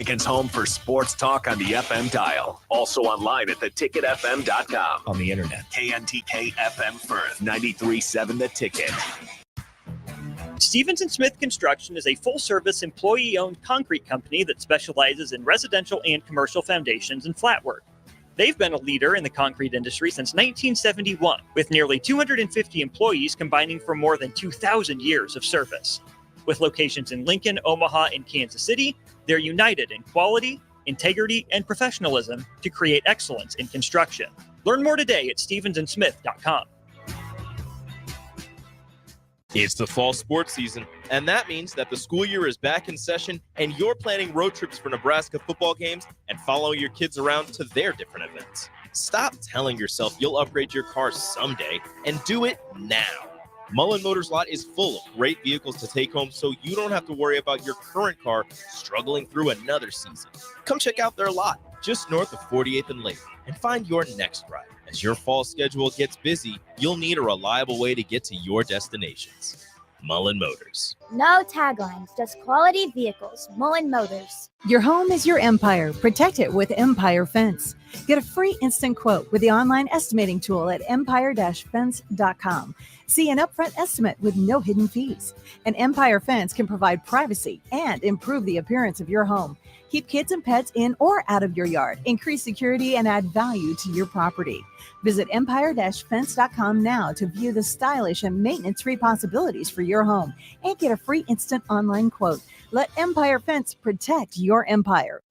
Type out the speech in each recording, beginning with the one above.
Lincoln's home for sports talk on the FM dial. Also online at theticketfm.com. On the internet, KNTK FM Firth, 93.7 The Ticket. Stevens & Smith Construction is a full-service, employee-owned concrete company that specializes in residential and commercial foundations and flat work. They've been a leader in the concrete industry since 1971, with nearly 250 employees combining for more than 2,000 years of service. With locations in Lincoln, Omaha, and Kansas City, they're united in quality, integrity, and professionalism to create excellence in construction. Learn more today at stevensandsmith.com. It's the fall sports season, and that means that the school year is back in session and you're planning road trips for Nebraska football games and following your kids around to their different events. Stop telling yourself you'll upgrade your car someday and do it now. Mullen Motors lot is full of great vehicles to take home so you don't have to worry about your current car struggling through another season. Come check out their lot just north of 48th and Lake and find your next ride. As your fall schedule gets busy, you'll need a reliable way to get to your destinations. Mullen Motors. No taglines, just quality vehicles. Mullen Motors. Your home is your empire. Protect it with Empire Fence. Get a free instant quote with the online estimating tool at empire-fence.com. See an upfront estimate with no hidden fees. An Empire Fence can provide privacy and improve the appearance of your home. Keep kids and pets in or out of your yard. Increase security and add value to your property. Visit empire-fence.com now to view the stylish and maintenance-free possibilities for your home and get a free instant online quote. Let Empire Fence protect your empire.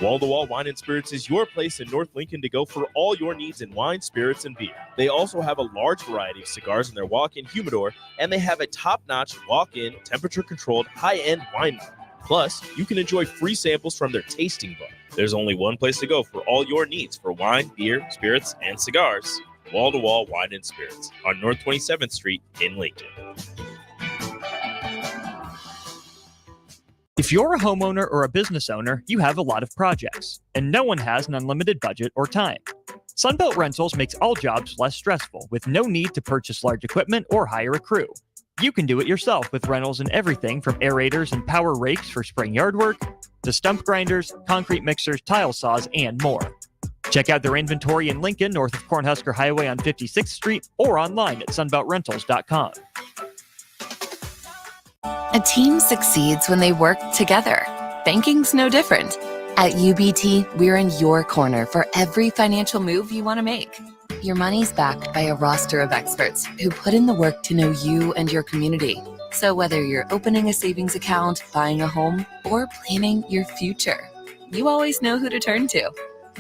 Wall to Wall Wine and Spirits is your place in North Lincoln to go for all your needs in wine, spirits, and beer. They also have a large variety of cigars in their walk-in humidor, and they have a top-notch walk-in, temperature-controlled, high-end wine bar. Plus, you can enjoy free samples from their tasting bar. There's only one place to go for all your needs for wine, beer, spirits, and cigars. Wall to Wall Wine and Spirits on North 27th Street in Lincoln. If you're a homeowner or a business owner, you have a lot of projects, and no one has an unlimited budget or time. Sunbelt Rentals makes all jobs less stressful with no need to purchase large equipment or hire a crew. You can do it yourself with rentals and everything from aerators and power rakes for spring yard work to stump grinders, concrete mixers, tile saws, and more. Check out their inventory in Lincoln, north of Cornhusker Highway on 56th Street, or online at sunbeltrentals.com. A team succeeds when they work together. Banking's no different. At UBT, we're in your corner for every financial move you want to make. Your money's backed by a roster of experts who put in the work to know you and your community. So whether you're opening a savings account, buying a home, or planning your future, you always know who to turn to.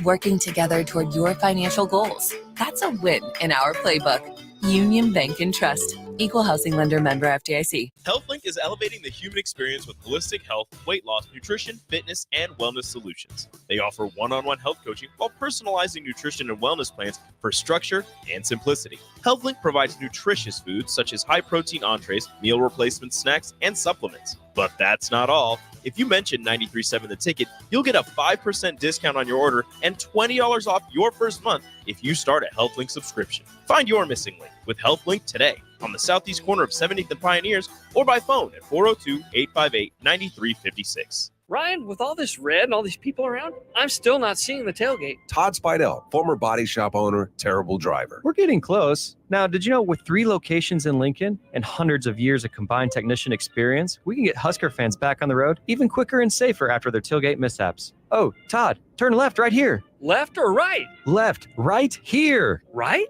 Working together toward your financial goals. That's a win in our playbook. Union Bank and Trust. Equal housing lender, member FDIC. HealthLink is elevating the human experience with holistic health, weight loss, nutrition, fitness, and wellness solutions. They offer one-on-one health coaching while personalizing nutrition and wellness plans for structure and simplicity. HealthLink provides nutritious foods such as high-protein entrees, meal replacement snacks, and supplements. But that's not all. If you mention 93.7 The Ticket, you'll get a 5% discount on your order and $20 off your first month if you start a HealthLink subscription. Find your missing link with HealthLink today on the southeast corner of 70th and Pioneers or by phone at 402-858-9356. Ryan, with all this red and all these people around, I'm still not seeing the tailgate. Todd Spidell, former body shop owner, terrible driver. We're getting close. Now, did you know with 3 locations in Lincoln and hundreds of years of combined technician experience, we can get Husker fans back on the road even quicker and safer after their tailgate mishaps? Oh, Todd, turn left right here. Left or right? Left, right here. Right?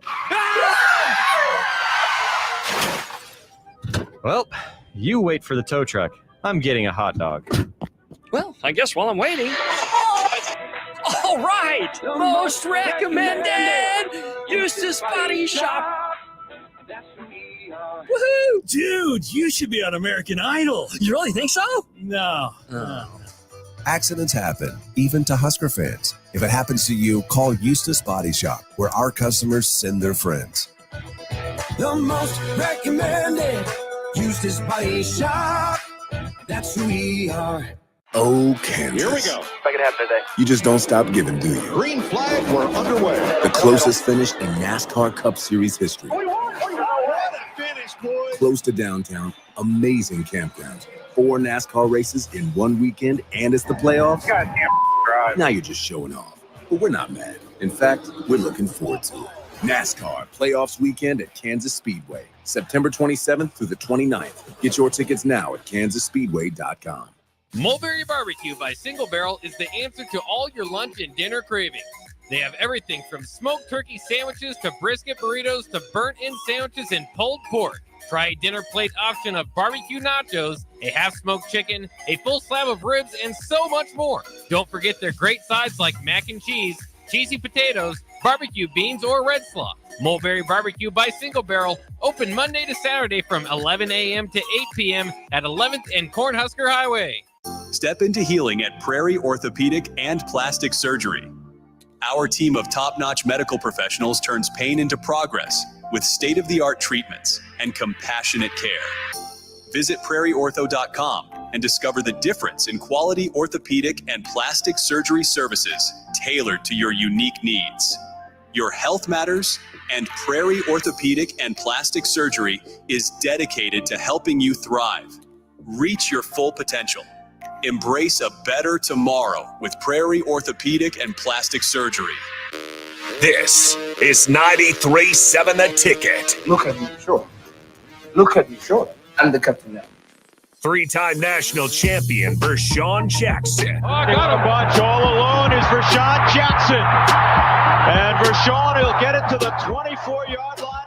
Well, you wait for the tow truck. I'm getting a hot dog. Well, I guess while I'm waiting. All right! Most recommended! Eustus Body Shop! Woohoo! Dude, you should be on American Idol. You really think so? No. Accidents happen, even to Husker fans. If it happens to you, call Eustus Body Shop, where our customers send their friends. The most recommended Eustus Body Shop. That's who we are. Oh, Kansas. Here we go. Second half today. You just don't stop giving, do you? Green flag, we're underway. The closest finish in NASCAR Cup Series history. What a finish Close to downtown, amazing campgrounds, 4 NASCAR races in one weekend, and it's the playoffs. Goddamn right. Now you're just showing off. But we're not mad. In fact, we're looking forward to it. NASCAR Playoffs Weekend at Kansas Speedway, September 27th through the 29th. Get your tickets now at kansasspeedway.com. Mulberry Barbecue by Single Barrel is the answer to all your lunch and dinner cravings. They have everything from smoked turkey sandwiches to brisket burritos to burnt-in sandwiches and pulled pork. Try a dinner plate option of barbecue nachos, a half-smoked chicken, a full slab of ribs, and so much more. Don't forget their great sides like mac and cheese, cheesy potatoes, barbecue beans, or red slaw. Mulberry Barbecue by Single Barrel, open Monday to Saturday from 11 a.m. to 8 p.m. at 11th and Cornhusker Highway. Step into healing at Prairie Orthopedic and Plastic Surgery. Our team of top-notch medical professionals turns pain into progress with state-of-the-art treatments and compassionate care. Visit prairieortho.com and discover the difference in quality orthopedic and plastic surgery services tailored to your unique needs. Your health matters, and Prairie Orthopedic and Plastic Surgery is dedicated to helping you thrive. Reach your full potential. Embrace a better tomorrow with Prairie Orthopedic and Plastic Surgery. This is 93.7 The Ticket. Look at me, sure. Look at me, sure. I'm the captain now. 3-time national champion Vershawn Jackson. Oh, got a bunch all alone is Vershawn Jackson. And Vershawn, he'll get it to the 24-yard line.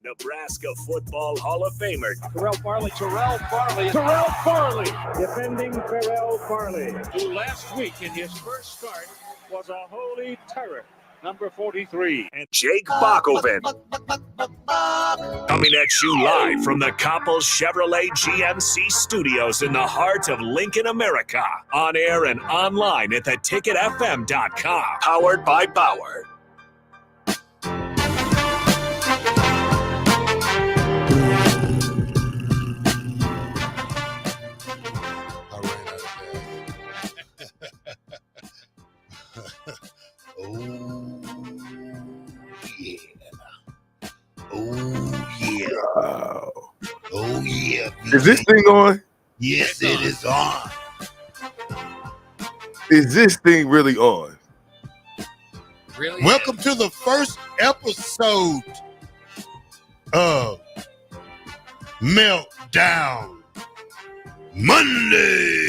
Nebraska Football Hall of Famer Terrell Farley, defending Terrell Farley, who last week in his first start was a holy terror. Number 43. And Jake Bakoven. Coming at you live from the Coppel Chevrolet GMC studios in the heart of Lincoln, America. On air and online at theticketfm.com. Powered by Bauer. Oh yeah. Is this thing on? Yes, it is on. Is this thing really on? Really? Welcome to the first episode of Meltdown Monday.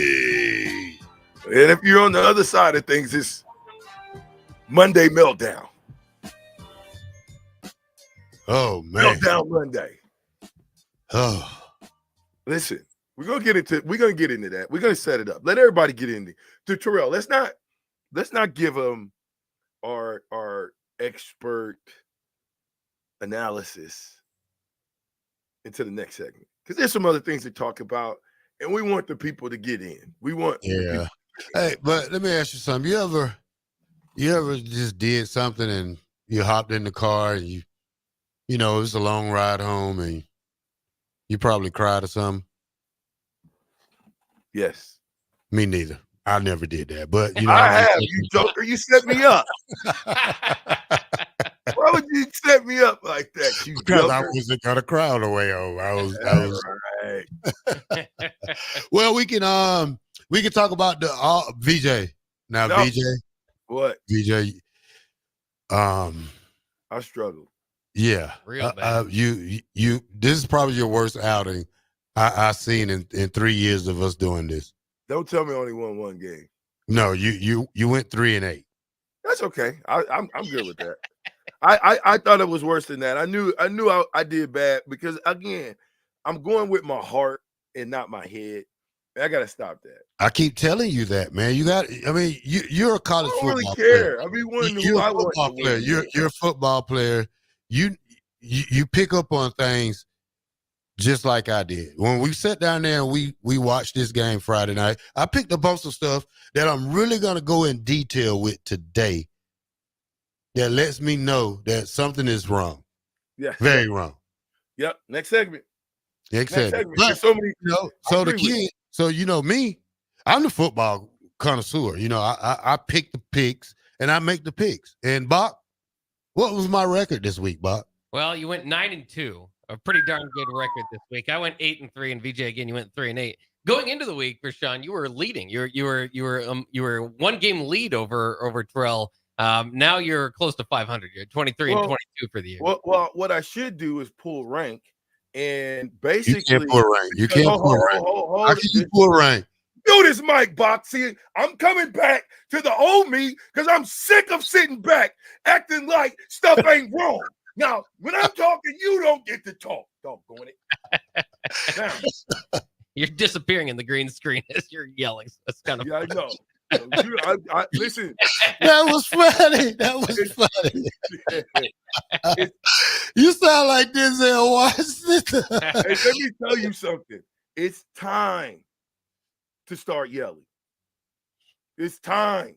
And if you're on the other side of things, it's Monday Meltdown. Oh man. Meltdown Monday. Oh. Listen, we're gonna get into that. We're gonna set it up. Let everybody get in there. To Terrell, let's not give them our expert analysis into the next segment. Because there's some other things to talk about, and we want the people to get in. Yeah. Hey, but let me ask you something. You ever just did something and you hopped in the car and you know, it was a long ride home and you probably cried or something? Yes. Me neither. I never did that. But I have. You joker. You set me up. Why would you set me up like that? Because I wasn't gonna cry all the way home. I was right. Well, we can talk about the VJ. Now, no. VJ. What? VJ. I struggled. Yeah. Real bad. You this is probably your worst outing I've seen in 3 years of us doing this. Don't tell me only won one game. No, you went 3-8. That's okay. I'm good with that. I thought it was worse than that. I knew I did bad because again, I'm going with my heart and not my head. I gotta stop that. I keep telling you that, man. You're a college football player. I don't really care. Player. I mean, you're a football player. You're a football player. You pick up on things just like I did. When we sat down there and we watched this game Friday night, I picked up on some stuff that I'm really gonna go in detail with today that lets me know that something is wrong. Yeah. Very wrong. Yep. Next segment. Next segment. But, so many, so the kid, so you know me, I'm the football connoisseur. You know, I pick the picks and I make the picks. And Bach, what was my record this week, Bach? Well, you went 9-2. a pretty darn good record this week. I went 8-3, and VJ again, you went 3-8. Going into the week, Rashawn, you were leading. You were 1 game lead over Terrell. Now you're close to 500. You're 23 and 22 for the year. Well, what I should do is pull rank, and basically you can't pull rank. You can't pull rank. How can you pull rank? Do this, Mike Boxy. I'm coming back to the old me because I'm sick of sitting back acting like stuff ain't wrong. Now, when I'm talking, you don't get to talk. Doggone it. Now, you're disappearing in the green screen as you're yelling. That's kind of I know. Listen. That was funny. That was funny. You sound like Denzel Washington. Hey, let me tell you something. It's time to start yelling. It's time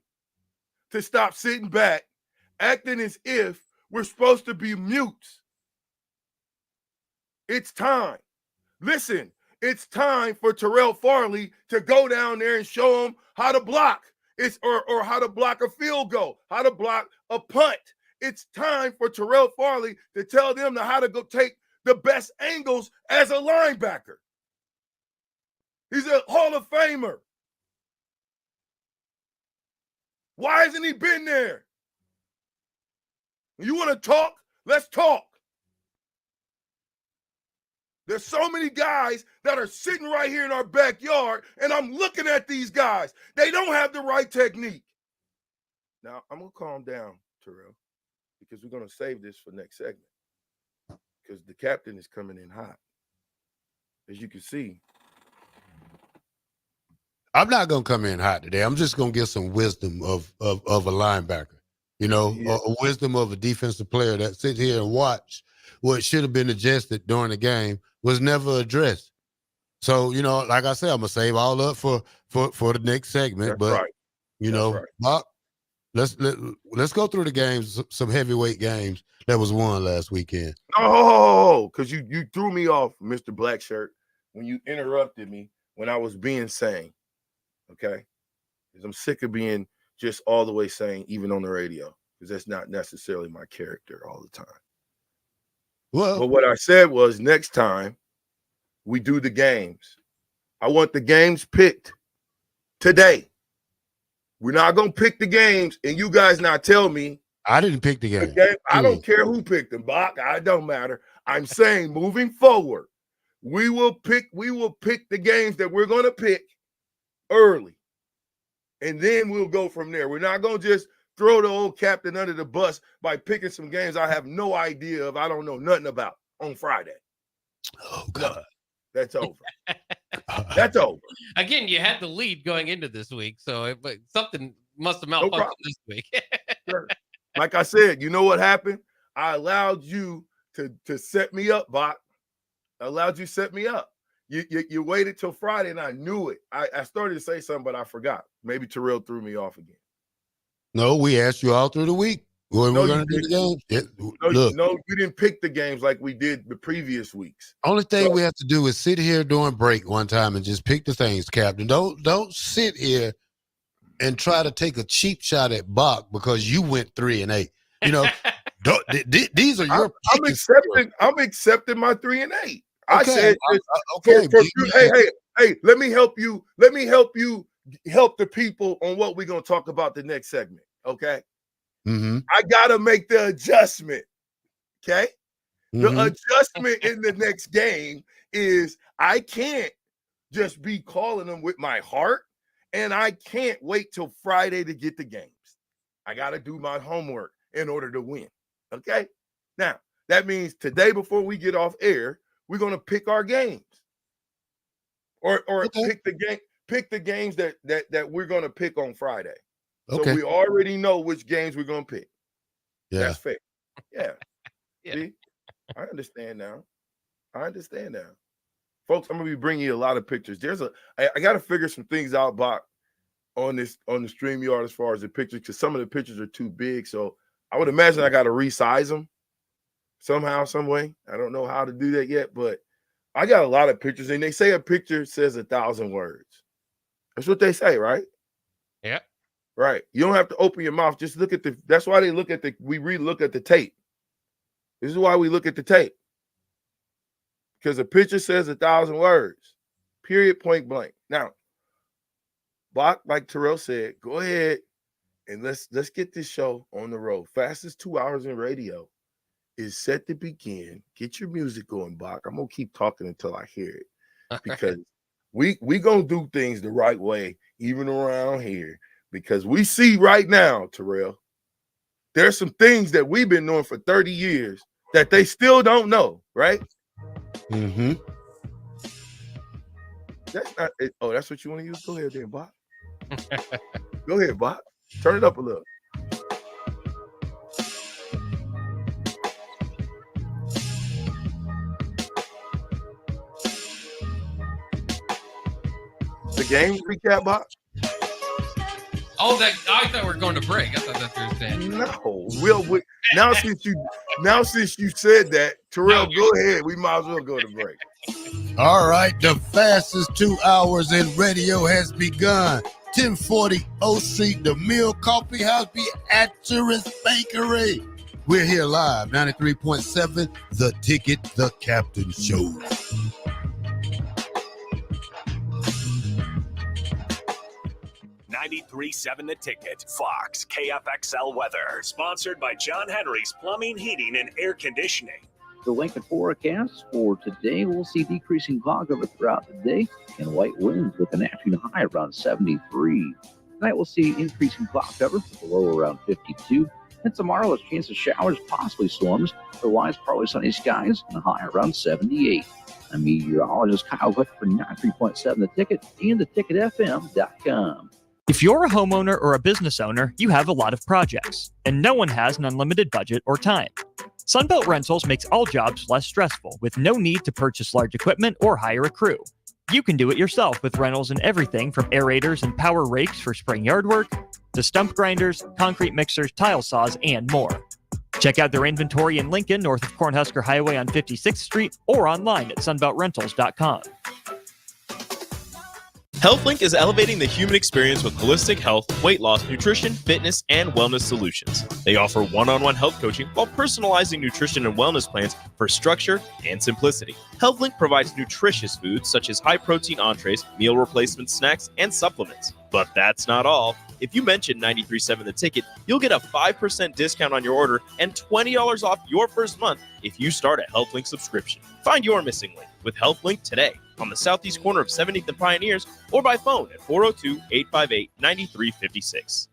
to stop sitting back, acting as if we're supposed to be mutes. It's time. Listen, it's time for Terrell Farley to go down there and show him how to block. Or how to block a field goal, how to block a punt. It's time for Terrell Farley to tell them how to go take the best angles as a linebacker. He's a Hall of Famer. Why hasn't he been there? You want to talk? Let's talk. There's so many guys that are sitting right here in our backyard, and I'm looking at these guys. They don't have the right technique. Now, I'm going to calm down, Terrell, because we're going to save this for next segment, because the captain is coming in hot. As you can see. I'm not going to come in hot today. I'm just going to give some wisdom of a linebacker, a wisdom of a defensive player that sits here and watch what should have been adjusted during the game was never addressed. So, like I said, I'm going to save all up for the next segment. That's but, right. Bob, let's go through the games, some heavyweight games that was won last weekend. Oh, because you threw me off, Mr. Blackshirt, when you interrupted me when I was being sane. Okay? Because I'm sick of being just all the way sane, even on the radio, because that's not necessarily my character all the time. Well, but what I said was next time we do the games, I want the games picked today. We're not going to pick the games and you guys not tell me. I didn't pick the game. I don't care who picked them, Bach. I don't matter. I'm saying moving forward, we will pick the games that we're going to pick early. And then we'll go from there. We're not going to just throw the old captain under the bus by picking some games I have no idea of, I don't know nothing about on Friday. Oh, God. No, that's over. That's over. Again, you had the lead going into this week, so something must have malfunctioned this week. Sure. Like I said, you know what happened? I allowed you to set me up, Bach. I allowed you to set me up. You waited till Friday, and I knew it. I started to say something, but I forgot. Maybe Terrell threw me off again. No, we asked you all through the week. We're going to do the games. No, you didn't pick the games like we did the previous weeks. Only thing we have to do is sit here during break one time and just pick the things, Captain. Don't sit here and try to take a cheap shot at Bach because you went 3-8. These are your. I'm accepting my 3-8. Okay. I said, okay. Hey, let me help you. Let me help you help the people on what we're gonna talk about the next segment. Okay. Mm-hmm. I gotta make the adjustment. Okay. Mm-hmm. The adjustment in the next game is I can't just be calling them with my heart, and I can't wait till Friday to get the games. I gotta do my homework in order to win. Okay. Now that means today before we get off air, we're gonna pick our games, or pick the games that we're gonna pick on Friday. So we already know which games we're gonna pick. Yeah, that's fair. Yeah. See? I understand now. Folks, I'm gonna be bringing you a lot of pictures. I got to figure some things out, Bach, on the StreamYard as far as the pictures, because some of the pictures are too big. So I would imagine I got to resize them somehow, some way. I don't know how to do that yet, but I got a lot of pictures, and they say a picture says 1,000 words. That's what they say, right? Yeah. Right. You don't have to open your mouth. Just look at that's why we re-look at the tape. This is why we look at the tape. because a picture says 1,000 words, period, point blank. Now, Bach, like Terrell said, go ahead and let's get this show on the road. Fastest 2 hours in radio is set to begin. Get your music going, Bach. I'm going to keep talking until I hear it, because we going to do things the right way, even around here, because we see right now, Terrell, there's some things that we've been doing for 30 years that they still don't know, right? Mm-hmm. That's not it. Oh, that's what you want to use? Go ahead then, Bach. Go ahead, Bach. Turn it up a little. The game recap, Bach? Oh, I thought we were going to break. I thought that's what you were saying. No, now since you said that, Terrell, go ahead. We might as well go to break. All right, the fastest 2 hours in radio has begun. 1040 O Street, the Mill Coffee House, Beatrice Bakery. We're here live, 93.7, The Ticket, The Captain Show. $93.7 The Ticket. Fox KFXL weather. Sponsored by John Henry's Plumbing, Heating, and Air Conditioning. The Lincoln forecast for today, we'll see decreasing fog cover throughout the day and light winds with an afternoon high around 73. Tonight we'll see increasing cloud cover with a low around 52. And tomorrow, there's a chance of showers, possibly storms. Otherwise, partly sunny skies and a high around 78. I'm meteorologist Kyle Hook for 93.7 The Ticket and theticketfm.com. If you're a homeowner or a business owner, you have a lot of projects, and no one has an unlimited budget or time. Sunbelt Rentals makes all jobs less stressful with no need to purchase large equipment or hire a crew. You can do it yourself with rentals and everything from aerators and power rakes for spring yard work to stump grinders, concrete mixers, tile saws, and more. Check out their inventory in Lincoln, north of Cornhusker Highway on 56th Street, or online at sunbeltrentals.com. HealthLink is elevating the human experience with holistic health, weight loss, nutrition, fitness, and wellness solutions. They offer one-on-one health coaching while personalizing nutrition and wellness plans for structure and simplicity. HealthLink provides nutritious foods such as high-protein entrees, meal replacement snacks, and supplements. But that's not all. If you mention 93.7 The Ticket, you'll get a 5% discount on your order and $20 off your first month if you start a HealthLink subscription. Find your missing link with HealthLink today on the southeast corner of 70th and Pioneers or by phone at 402-858-9356.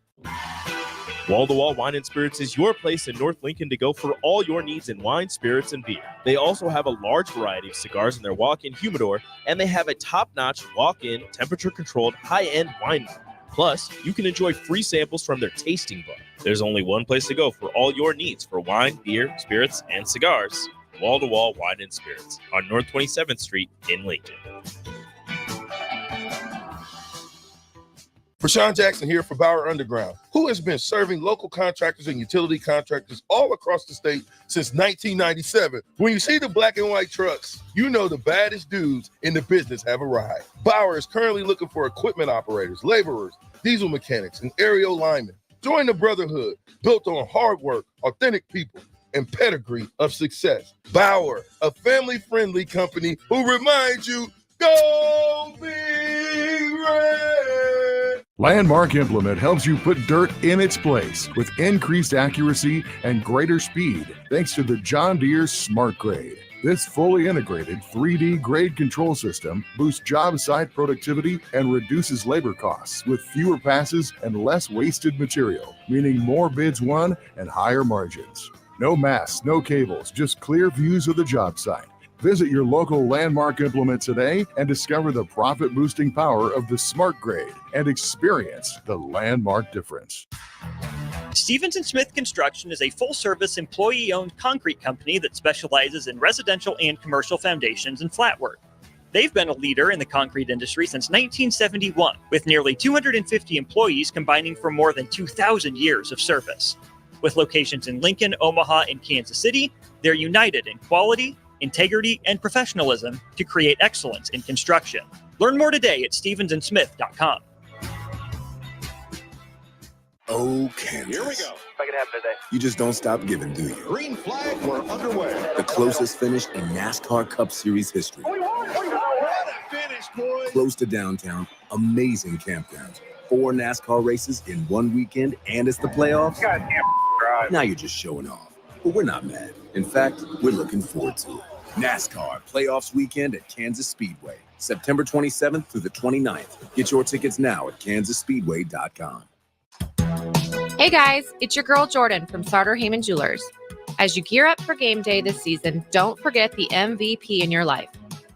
Wall-to-Wall Wine and Spirits is your place in North Lincoln to go for all your needs in wine, spirits, and beer. They also have a large variety of cigars in their walk-in humidor, and they have a top-notch walk-in, temperature-controlled, high-end wine bar. Plus, you can enjoy free samples from their tasting bar. There's only one place to go for all your needs for wine, beer, spirits, and cigars. Wall-to-Wall Wine and Spirits on North 27th Street in Lincoln. Rashawn Jackson here for Bauer Underground, who has been serving local contractors and utility contractors all across the state since 1997. When you see the black and white trucks, you know the baddest dudes in the business have arrived. Bauer is currently looking for equipment operators, laborers, diesel mechanics, and aerial linemen. Join the brotherhood built on hard work, authentic people, and pedigree of success. Bauer, a family-friendly company who reminds you, go Big Red! Landmark Implement helps you put dirt in its place with increased accuracy and greater speed thanks to the John Deere Smart Grade. This fully integrated 3D grade control system boosts job site productivity and reduces labor costs with fewer passes and less wasted material, meaning more bids won and higher margins. No masts, no cables, just clear views of the job site. Visit your local Landmark Implement today and discover the profit-boosting power of the Smart Grade and experience the Landmark difference. Stevens & Smith Construction is a full-service employee-owned concrete company that specializes in residential and commercial foundations and flat work. They've been a leader in the concrete industry since 1971, with nearly 250 employees combining for more than 2,000 years of service. With locations in Lincoln, Omaha, and Kansas City, they're united in quality, integrity, and professionalism to create excellence in construction. Learn more today at stevensandsmith.com. Oh, Kansas. Here we go. If I can have today. You just don't stop giving, do you? Green flag, we're underway. The closest finish in NASCAR Cup Series history. What a finish, boys. Close to downtown, amazing campgrounds, 4 NASCAR races in one weekend, and it's the playoffs. Goddamn drive. Now you're just showing off. But we're not mad. In fact, we're looking forward to it. NASCAR Playoffs Weekend at Kansas Speedway, September 27th through the 29th. Get your tickets now at kansasspeedway.com. Hey guys, it's your girl Jordan from Sartor Heyman Jewelers. As you gear up for game day this season, don't forget the MVP in your life.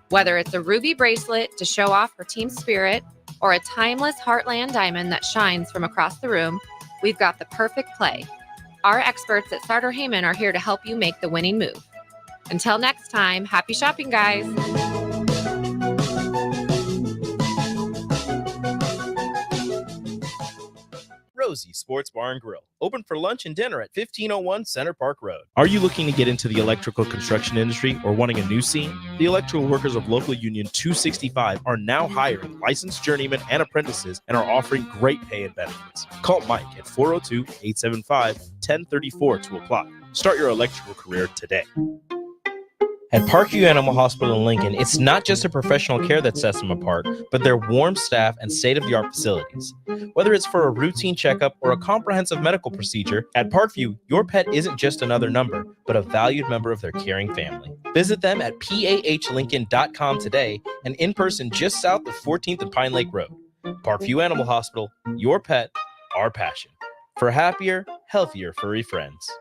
Whether it's a ruby bracelet to show off her team spirit or a timeless Heartland diamond that shines from across the room, we've got the perfect play. Our experts at Sartor Heyman are here to help you make the winning move. Until next time, happy shopping, guys. Rosie Sports Bar and Grill, open for lunch and dinner at 1501 Center Park Road. Are you looking to get into the electrical construction industry or wanting a new scene? The electrical workers of Local Union 265 are now hiring licensed journeymen and apprentices and are offering great pay and benefits. Call Mike at 402-875-1034 to apply. Start your electrical career today. At Parkview Animal Hospital in Lincoln, it's not just a professional care that sets them apart, but their warm staff and state-of-the-art facilities. Whether it's for a routine checkup or a comprehensive medical procedure, at Parkview, your pet isn't just another number, but a valued member of their caring family. Visit them at pahlincoln.com today and in person just south of 14th and Pine Lake Road. Parkview Animal Hospital, your pet, our passion. For happier, healthier furry friends.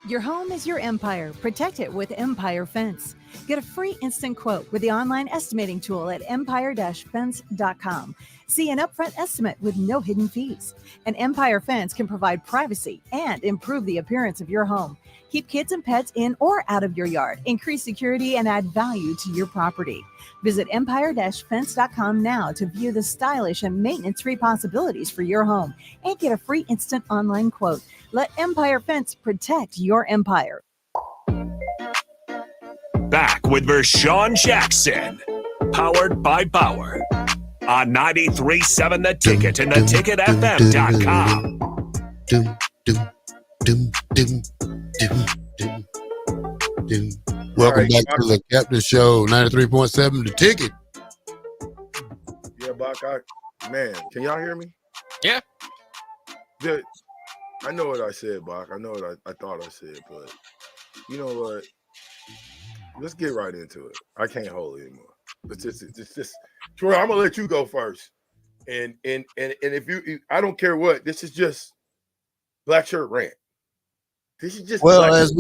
Your home is your empire. Protect it with Empire Fence. Get a free instant quote with the online estimating tool at empire-fence.com. See an upfront estimate with no hidden fees. And Empire Fence can provide privacy and improve the appearance of your home. Keep kids and pets in or out of your yard. Increase security and add value to your property. Visit empire-fence.com now to view the stylish and maintenance-free possibilities for your home and get a free instant online quote. Let Empire Fence protect your empire. Back with Vershawn Jackson, powered by Bauer, on 93.7 The Ticket and theticketfm.com. Welcome back to the Captain Show, 93.7 The Ticket. Yeah, Bach, man, can y'all hear me? Yeah. I know what I said, Bach. I know what I thought I said, but you know what? Let's get right into it. I can't hold it anymore. It's just Troy, I'm gonna let you go first. And if you, I don't care what. This is just Black Shirt Rant. This is just as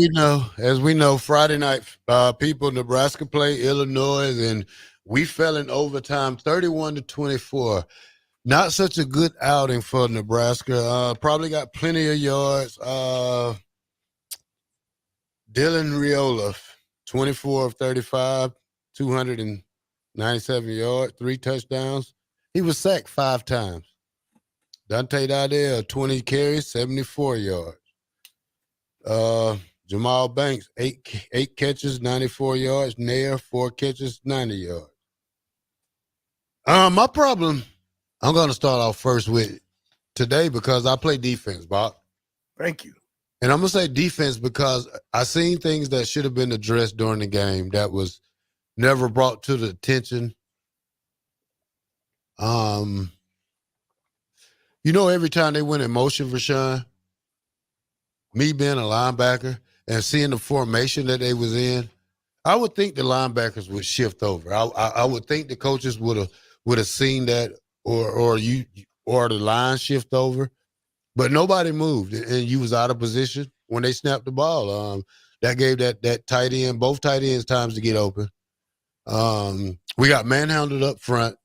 we know, Friday night, people, Nebraska play Illinois, and we fell in overtime, 31-24. Not such a good outing for Nebraska. Probably got plenty of yards. Dylan Riola, 24 of 35, 297 yards, 3 touchdowns. He was sacked 5 times. Dante Dardell, 20 carries, 74 yards. Jamal Banks, 8 catches, 94 yards. Nair, 4 catches, 90 yards. My problem, I'm going to start off first with today because I play defense, Bob. Thank you. And I'm going to say defense because I seen things that should have been addressed during the game that was never brought to the attention. Every time they went in motion for Sean, me being a linebacker and seeing the formation that they was in, I would think the linebackers would shift over. I would think the coaches would have seen that or the line shift over, but nobody moved and you was out of position when they snapped the ball. That gave that tight end, both tight ends, times to get open. We got manhandled up front.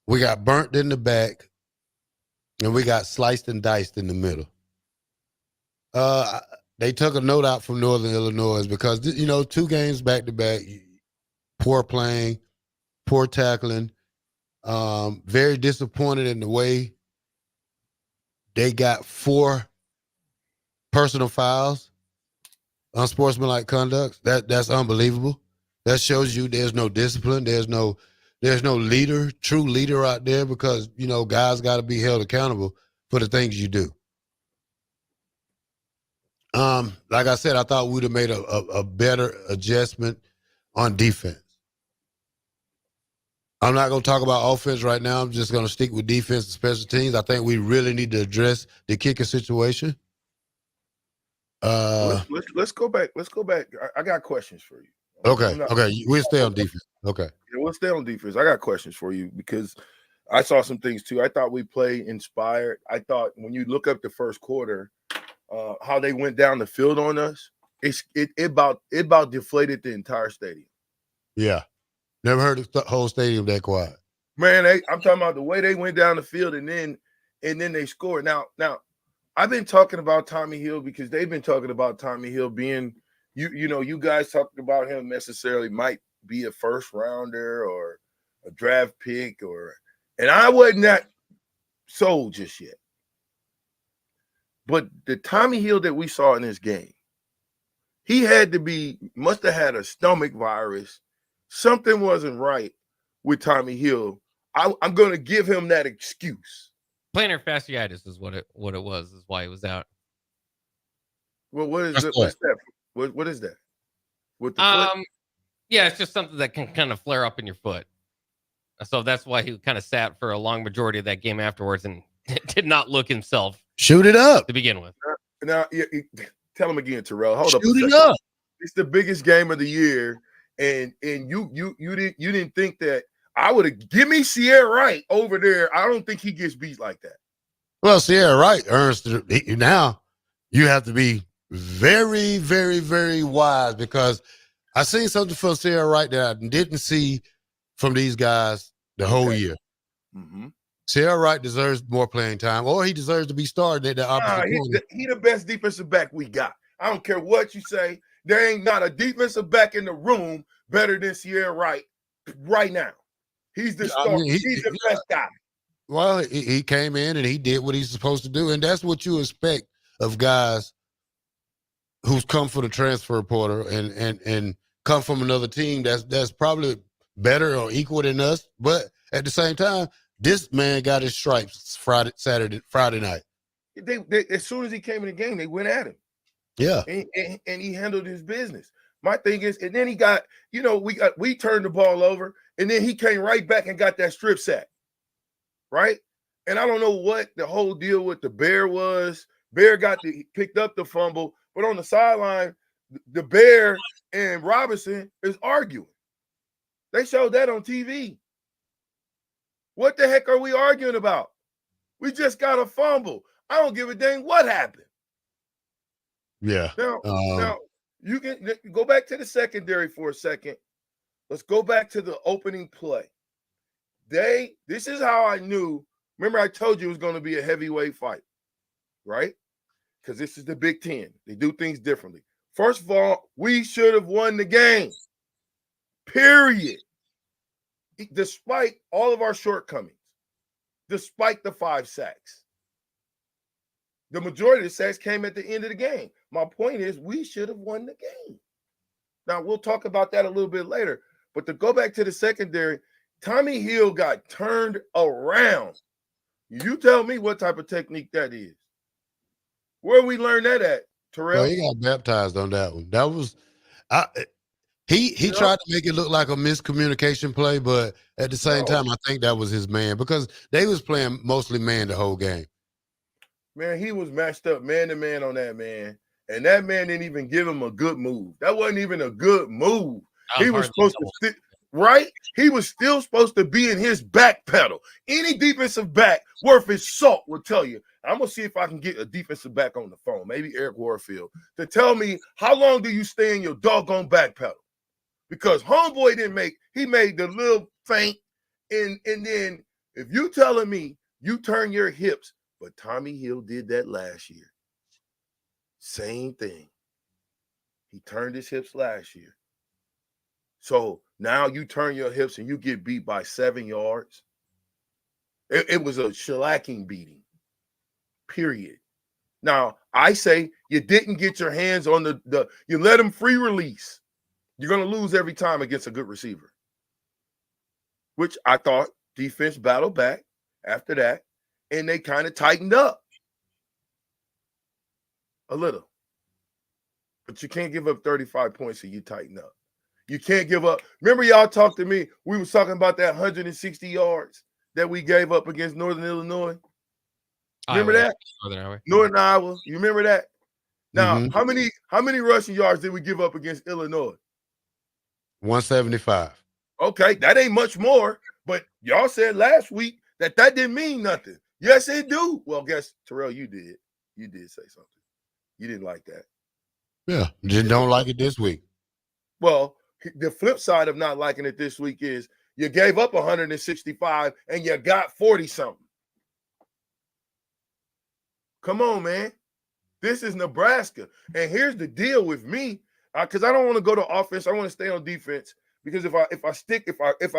We got burnt in the back, and we got sliced and diced in the middle. They took a note out from Northern Illinois because, 2 games back-to-back, poor playing, poor tackling, very disappointed in the way they got 4 personal fouls, unsportsmanlike conduct. That's unbelievable. That shows you there's no discipline. There's no there's no true leader out there because, guys got to be held accountable for the things you do. Like I said, I thought we'd have made a better adjustment on defense. I'm not going to talk about offense right now. I'm just going to stick with defense and special teams. I think we really need to address the kicker situation. Let's go back. Let's go back. I got questions for you. Okay. We'll stay on defense. Okay. Yeah, we'll stay on defense. I got questions for you because I saw some things too. I thought we played inspired. I thought when you look up the first quarter, how they went down the field on us, it about deflated the entire stadium. Yeah. Never heard the whole stadium that quiet. Man, I'm talking about the way they went down the field and then they scored. Now, I've been talking about Tommy Hill because they've been talking about Tommy Hill being, you guys talking about him necessarily might be a first rounder or a draft pick and I wasn't that sold just yet. But the Tommy Hill that we saw in this game, he must have had a stomach virus. Something wasn't right with Tommy Hill. I'm going to give him that excuse. Plantar fasciitis is what it was. Is why he was out. Well, what's that? What is that? With the foot? Yeah, it's just something that can kind of flare up in your foot. So that's why he kind of sat for a long majority of that game afterwards and did not look himself. Shoot it up to begin with. Now, tell him again, Terrell. Hold up. Shoot it up. It's the biggest game of the year, and you didn't think that I would have give me Sierra Wright over there. I don't think he gets beat like that. Well, Sierra Wright earns now. You have to be very, very, very wise because I seen something from Sierra Wright that I didn't see from these guys the whole year. Mm-hmm. Sierra Wright deserves more playing time, or he deserves to be starting at the opposite corner. He the best defensive back we got. I don't care what you say. There ain't not a defensive back in the room better than Sierra Wright right now. He's the star. He's the best guy. Well, he came in and he did what he's supposed to do, and that's what you expect of guys who's come from the transfer portal and come from another team that's probably better or equal than us. But at the same time, this man got his stripes Friday night. They as soon as he came in the game, they went at him. Yeah, and he handled his business. My thing is, and then he got, we turned the ball over, and then he came right back and got that strip sack, right? And I don't know what the whole deal with the Bear was. Bear picked up the fumble, but on the sideline, the Bear and Robinson is arguing. They showed that on TV. What the heck are we arguing about? We just got a fumble. I don't give a dang what happened. Yeah. Now you can go back to the secondary for a second. Let's go back to the opening play. This is how I knew. Remember, I told you it was going to be a heavyweight fight, right? Because this is the Big Ten. They do things differently. First of all, we should have won the game. Period. Despite all of our shortcomings, despite the 5 sacks. The majority of the sacks came at the end of the game. My point is we should have won the game. Now, we'll talk about that a little bit later. But to go back to the secondary, Tommy Hill got turned around. You tell me what type of technique that is. Where we learned that at, Terrell? Well, he got baptized on that one. That was he tried to make it look like a miscommunication play, but at the same time, I think that was his man because they was playing mostly man the whole game. Man, he was matched up man-to-man on that man, and that man didn't even give him a good move. That wasn't even a good move. He was supposed to right? He was still supposed to be in his back pedal. Any defensive back worth his salt will tell you. I'm going to see if I can get a defensive back on the phone, maybe Eric Warfield, to tell me how long do you stay in your doggone back pedal? Because homeboy he made the little feint, and then if you telling me you turn your hips, but Tommy Hill did that last year. Same thing. He turned his hips last year. So now you turn your hips and you get beat by 7 yards. It was a shellacking beating, period. Now, I say you didn't get your hands on you let him free release. You're going to lose every time against a good receiver. which I thought defense battled back after that, and they kind of tightened up a little. But you can't give up 35 points and you tighten up. You can't give up. Remember, y'all talked to me. We was talking about that 160 yards that we gave up against Northern Illinois. Remember that? Northern Iowa. You remember that? Now, how many rushing yards did we give up against Illinois? 175. Okay, that ain't much more. But y'all said last week that didn't mean nothing. Yes, it do. Well, guess, Terrell, you did. You did say something. You didn't like that. Yeah, just don't like it this week. Well, the flip side of not liking it this week is you gave up 165 and you got 40-something. Come on, man. This is Nebraska. And here's the deal with me, because I don't want to go to offense. I want to stay on defense, because if I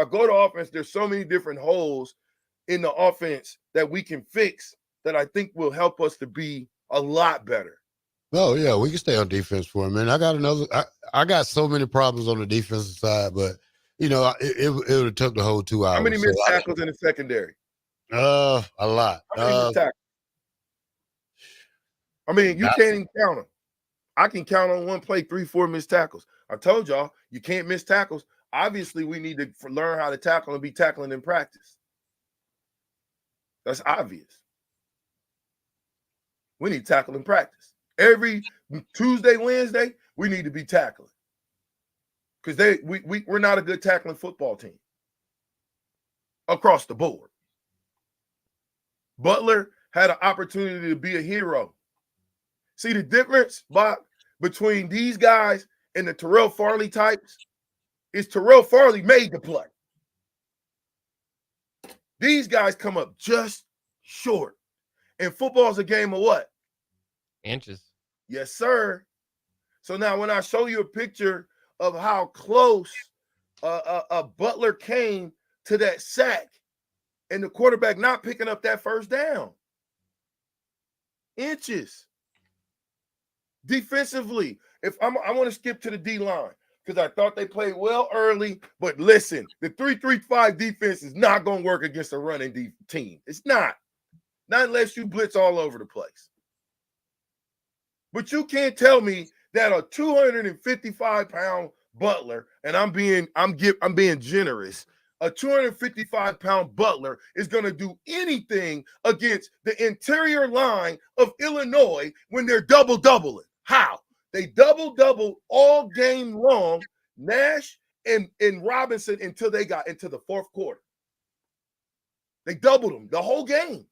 go to offense, there's so many different holes in the offense that we can fix that I think will help us to be a lot better. Oh, yeah, we can stay on defense for a minute. I got so many problems on the defensive side, but, it would have took the whole 2 hours. How many missed tackles in the secondary? A lot. How many missed tackles? I mean, you can't even count them. I can count on one play 3-4 missed tackles. I told y'all, you can't miss tackles. Obviously, we need to learn how to tackle and be tackling in practice. That's obvious. We need to tackle in practice. Every Tuesday, Wednesday, we need to be tackling, because we're not a good tackling football team across the board. Butler had an opportunity to be a hero. See the difference, Bob, between these guys and the Terrell Farley types is Terrell Farley made the play. These guys come up just short. And football's a game of what? Inches. Yes, sir. So now when I show you a picture of how close Butler came to that sack and the quarterback not picking up that first down. Inches. Defensively, I want to skip to the D-line because I thought they played well early, but listen, the 3-3-5 defense is not going to work against a running team. It's not. Not unless you blitz all over the place. But you can't tell me that a 255-pound Butler, and I'm being generous, a 255-pound Butler is going to do anything against the interior line of Illinois when they're double-doubling. How? They double-double all game long, Nash and Robinson, until they got into the fourth quarter. They doubled them the whole game.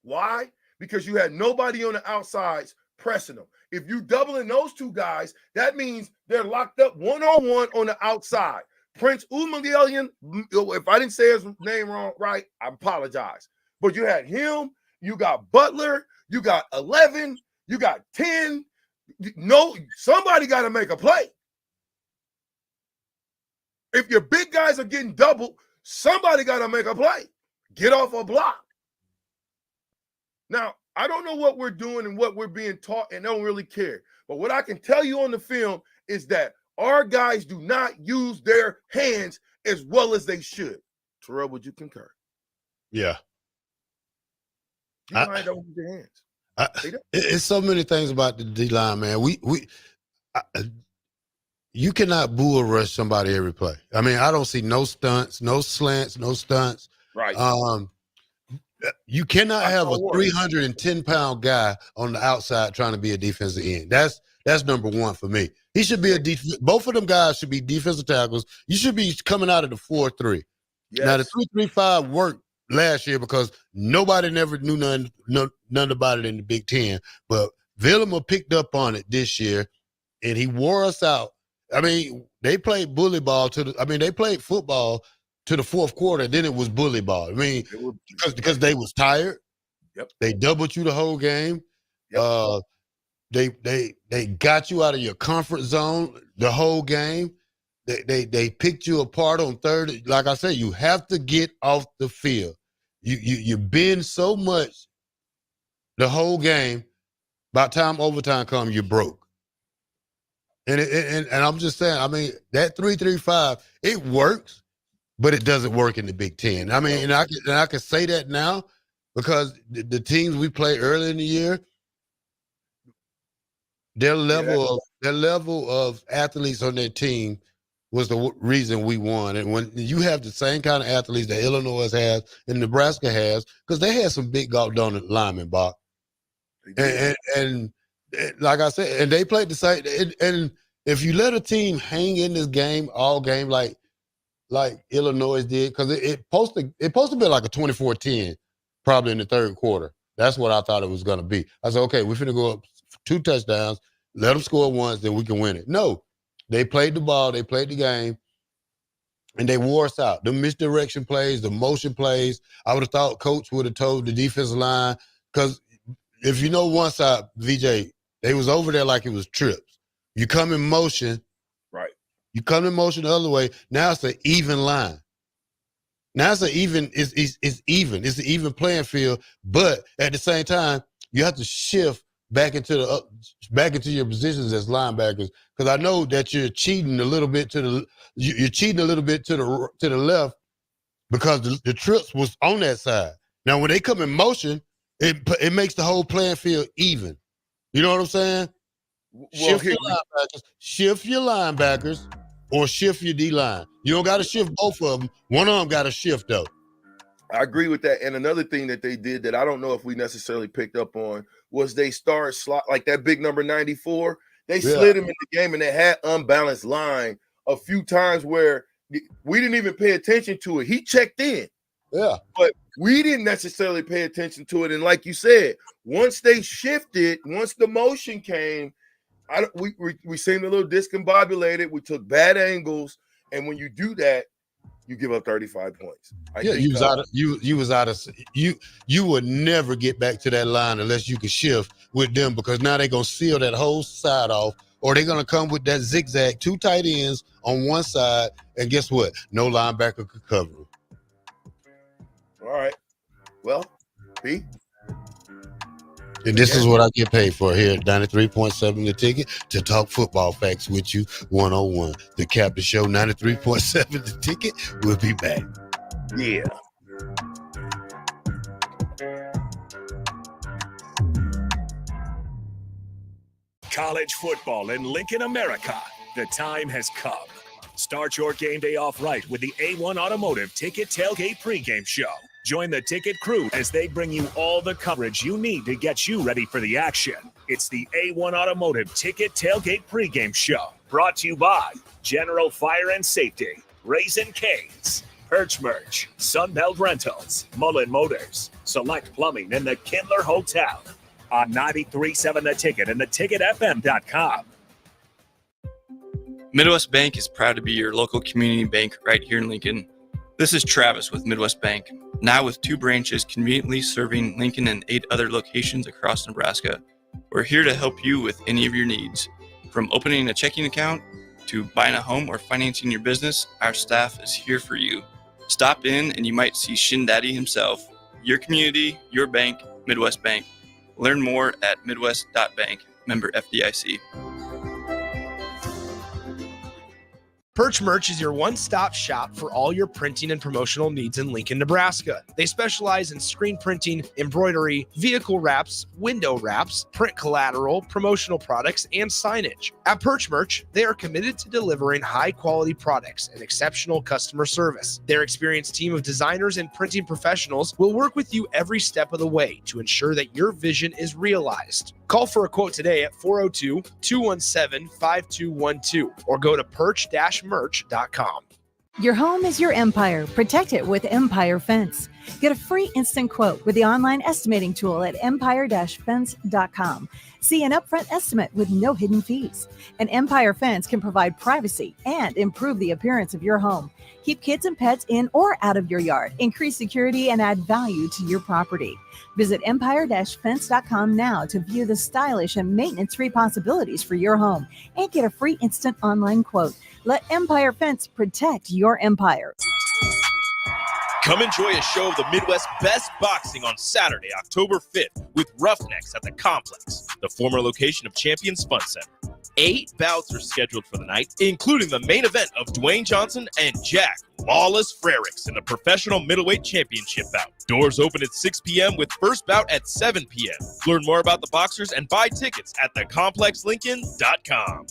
Why? Because you had nobody on the outsides pressing them. If you doubling those two guys, that means they're locked up one-on-one on the outside. Prince Umalian, if I didn't say his name wrong, right, I apologize. But you had him, you got Butler, you got 11, you got 10. No, somebody got to make a play. If your big guys are getting doubled, somebody got to make a play. Get off a block. Now, I don't know what we're doing and what we're being taught, and don't really care. But what I can tell you on the film is that our guys do not use their hands as well as they should. Terrell, would you concur? Yeah. You don't use their hands. It's so many things about the D-line, man. You cannot bull rush somebody every play. I mean, I don't see no stunts, no slants, no stunts. Right. You cannot have a 310-pound guy on the outside trying to be a defensive end. That's number one for me. He should be both of them guys should be defensive tackles. You should be coming out of the 4-3. Yes. Now, the 3-3-5 worked last year because nobody never knew none about it in the Big Ten. But Villamor picked up on it this year, and he wore us out. I mean, they played bully ball they played football to the fourth quarter, then it was bully ball. I mean, because they was tired. Yep. They doubled you the whole game. Yep. They got you out of your comfort zone the whole game. They picked you apart on third. Like I said, you have to get off the field. You bend so much the whole game. By the time overtime comes, you're broke. And I'm just saying, I mean, that 3-3-5, it works, but it doesn't work in the Big Ten. I mean, and I can say that now because the teams we play early in the year, their level of athletes on their team was the reason we won. And when you have the same kind of athletes that Illinois has and Nebraska has, because they had some big doggone linemen, Bob. And like I said, and they played the same. And if you let a team hang in this game all game like Illinois did, because it supposed to be like a 24-10 probably in the third quarter. That's what I thought it was going to be. I said, okay, we're finna go up 2 touchdowns, let them score once, then we can win it. No, they played the ball, they played the game, and they wore us out. The misdirection plays, the motion plays. I would have thought coach would have told the defensive line, because if you know one side, VJ, they was over there like it was trips. You come in motion. Right. You come in motion the other way. Now it's an even line. Now it's even. It's even. It's an even playing field. But at the same time, you have to shift back into your positions as linebackers, because I know that you're cheating a little bit to the left because the trips was on that side. Now when they come in motion, it makes the whole playing field even. You know what I'm saying? Shift your linebackers or shift your D-line. You don't got to shift both of them. One of them got to shift, though. I agree with that. And another thing that they did that I don't know if we necessarily picked up on was they started slot like that big number 94. They slid him in the game, and they had unbalanced line a few times where we didn't even pay attention to it. He checked in. Yeah. But we didn't necessarily pay attention to it. And like you said, once they shifted, once the motion came, we seemed a little discombobulated. We took bad angles. And when you do that, you give up 35 points. You would never get back to that line unless you could shift with them, because now they're going to seal that whole side off, or they're going to come with that zigzag, 2 tight ends on one side, and guess what? No linebacker could cover them. All right. Well, P. And this is what I get paid for here at 93.7 The Ticket, to talk football facts with you 101. The Captain Show, 93.7 The Ticket. We'll be back. Yeah. College football in Lincoln, America. The time has come. Start your game day off right with the A1 Automotive Ticket Tailgate pregame show. Join the Ticket crew as they bring you all the coverage you need to get you ready for the action. It's the A1 Automotive Ticket Tailgate pregame show, brought to you by General Fire and Safety, Raisin Canes, Perch Merch, Sunbelt Rentals, Mullen Motors, Select Plumbing, and the Kindler Hotel. On 93.7 The Ticket and theticketfm.com. Midwest Bank is proud to be your local community bank right here in Lincoln. This is Travis with Midwest Bank, now with 2 branches conveniently serving Lincoln and 8 other locations across Nebraska. We're here to help you with any of your needs. From opening a checking account to buying a home or financing your business, our staff is here for you. Stop in and you might see Shin Daddy himself. Your community, your bank, Midwest Bank. Learn more at midwest.bank, member FDIC. Perch Merch is your one-stop shop for all your printing and promotional needs in Lincoln, Nebraska. They specialize in screen printing, embroidery, vehicle wraps, window wraps, print collateral, promotional products, and signage. At Perch Merch, they are committed to delivering high-quality products and exceptional customer service. Their experienced team of designers and printing professionals will work with you every step of the way to ensure that your vision is realized. Call for a quote today at 402-217-5212 or go to perch-merch.com. Your home is your empire. Protect it with Empire Fence. Get a free instant quote with the online estimating tool at empire-fence.com. See an upfront estimate with no hidden fees. An Empire Fence can provide privacy and improve the appearance of your home. Keep kids and pets in or out of your yard. Increase security and add value to your property. Visit empire-fence.com now to view the stylish and maintenance-free possibilities for your home and get a free instant online quote. Let Empire Fence protect your empire. Come enjoy a show of the Midwest's best boxing on Saturday, October 5th with Roughnecks at the Complex, the former location of Champions Fun Center. 8 bouts are scheduled for the night, including the main event of Dwayne Johnson and Jack Lawless Frericks in the Professional Middleweight Championship bout. Doors open at 6 p.m. with first bout at 7 p.m. Learn more about the boxers and buy tickets at thecomplexlincoln.com.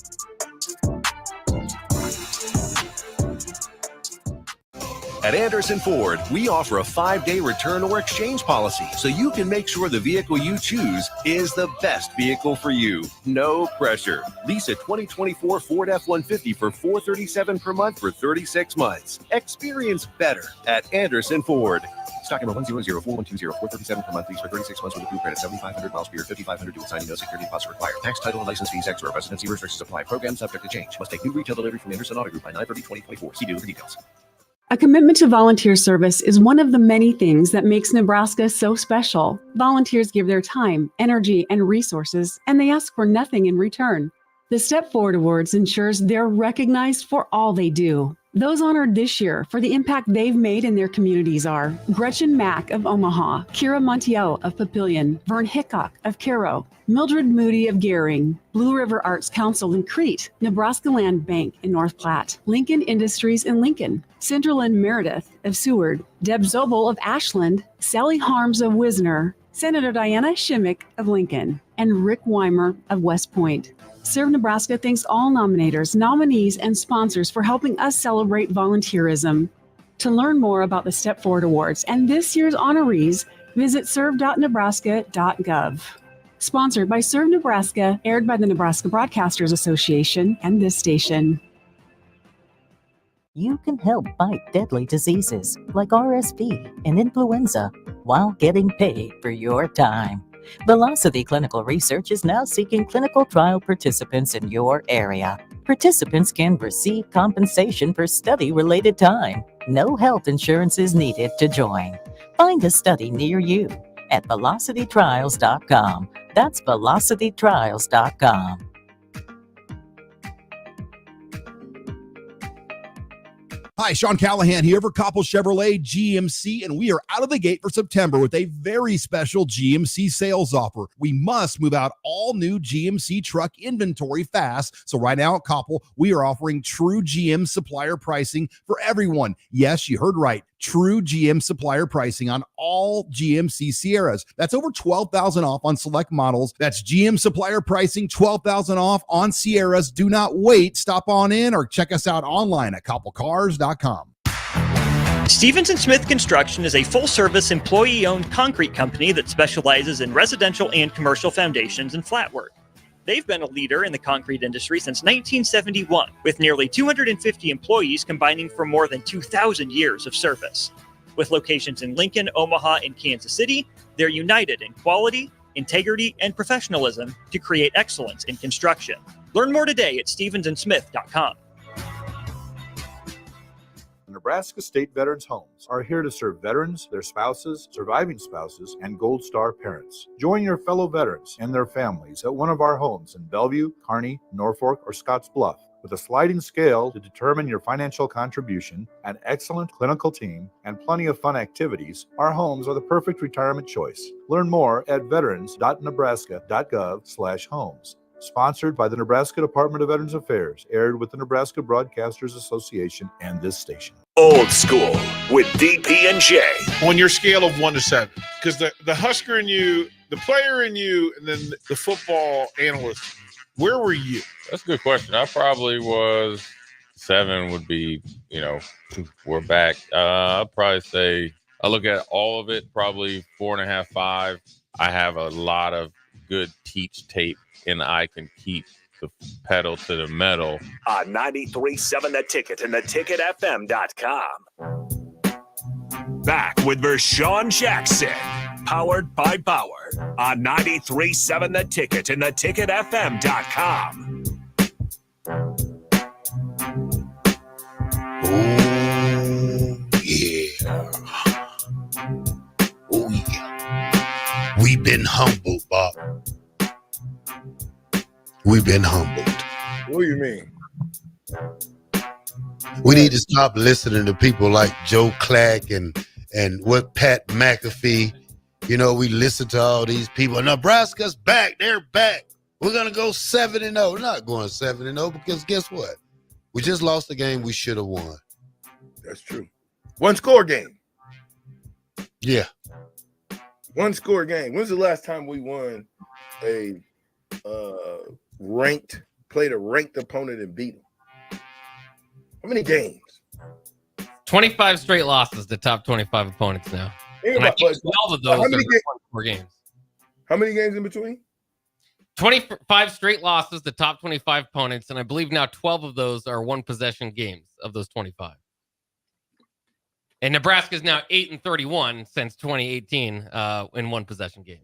At Anderson Ford, we offer a 5-day return or exchange policy so you can make sure the vehicle you choose is the best vehicle for you. No pressure. Lease a 2024 Ford F-150 for $437 per month for 36 months. Experience better at Anderson Ford. Stock number 1004120, $437 per month, lease for 36 months with approved credit, 7,500 miles per year, 5,500 dual signing, no security deposit required. Tax, title, and license fees extra. Residency restrictions apply. Program subject to change. Must take new retail delivery from Anderson Auto Group by 9/30/2024. See dealer for details. A commitment to volunteer service is one of the many things that makes Nebraska so special. Volunteers give their time, energy, and resources, and they ask for nothing in return. The Step Forward Awards ensures they're recognized for all they do. Those honored this year for the impact they've made in their communities are Gretchen Mack of Omaha, Kira Montiel of Papillion, Vern Hickok of Cairo, Mildred Moody of Gehring, Blue River Arts Council in Crete, Nebraska Land Bank in North Platte, Lincoln Industries in Lincoln, Cinderlyn Meredith of Seward, Deb Zobel of Ashland, Sally Harms of Wisner, Senator Diana Shimmick of Lincoln, and Rick Weimer of West Point. Serve Nebraska thanks all nominators, nominees, and sponsors for helping us celebrate volunteerism. To learn more about the Step Forward Awards and this year's honorees, visit serve.nebraska.gov. Sponsored by Serve Nebraska, aired by the Nebraska Broadcasters Association and this station. You can help fight deadly diseases like RSV and influenza while getting paid for your time. Velocity Clinical Research is now seeking clinical trial participants in your area. Participants can receive compensation for study-related time. No health insurance is needed to join. Find a study near you at velocitytrials.com. That's velocitytrials.com. Hi, Sean Callahan here for Koppel Chevrolet GMC, and we are out of the gate for September with a very special GMC sales offer. We must move out all new GMC truck inventory fast. So right now at Koppel, we are offering true GM supplier pricing for everyone. Yes, you heard right. True GM supplier pricing on all GMC Sierras. That's over $12,000 off on select models. That's GM supplier pricing, $12,000 off on Sierras. Do not wait. Stop on in or check us out online at koppelcars.com. Stevens & Smith Construction is a full-service, employee-owned concrete company that specializes in residential and commercial foundations and flat work. They've been a leader in the concrete industry since 1971, with nearly 250 employees combining for more than 2,000 years of service. With locations in Lincoln, Omaha, and Kansas City, they're united in quality, integrity, and professionalism to create excellence in construction. Learn more today at stevensandsmith.com. Nebraska State Veterans Homes are here to serve veterans, their spouses, surviving spouses, and Gold Star parents. Join your fellow veterans and their families at one of our homes in Bellevue, Kearney, Norfolk, or Scottsbluff. With a sliding scale to determine your financial contribution, an excellent clinical team, and plenty of fun activities, our homes are the perfect retirement choice. Learn more at veterans.nebraska.gov/homes. Sponsored by the Nebraska Department of Veterans Affairs, aired with the Nebraska Broadcasters Association and this station. Old School with DP and J. On your scale of 1 to 7, because the Husker in you, the player in you, and then the football analyst, where were you? That's a good question. I probably was 7 would be, we're back. I'd probably say I look at all of it, probably 4.5, 5. I have a lot of good teach tape, and I can keep the pedal to the metal. On 93.7 The Ticket and theticketfm.com. Back with Vershawn Jackson, powered by Bauer, on 93.7 The Ticket and theticketfm.com. Oh, yeah. We've been humbled, Bob. We've been humbled. What do you mean? We need to stop listening to people like Joe Clack and and what Pat McAfee, you know, we listen to all these people. Nebraska's back. They're back. We're going to go 7-0. We're not going 7-0 because guess what? We just lost the game we should have won. That's true. One score game. Yeah. One score game. When's the last time we won a played a ranked opponent and beat them? How many games? 25 straight losses to top 25 opponents now. And I think 12 of those are 4 games. How many games in between? 25 straight losses to top 25 opponents, and I believe now 12 of those are one-possession games of those 25. And Nebraska is now 8-31 since 2018 in one-possession games.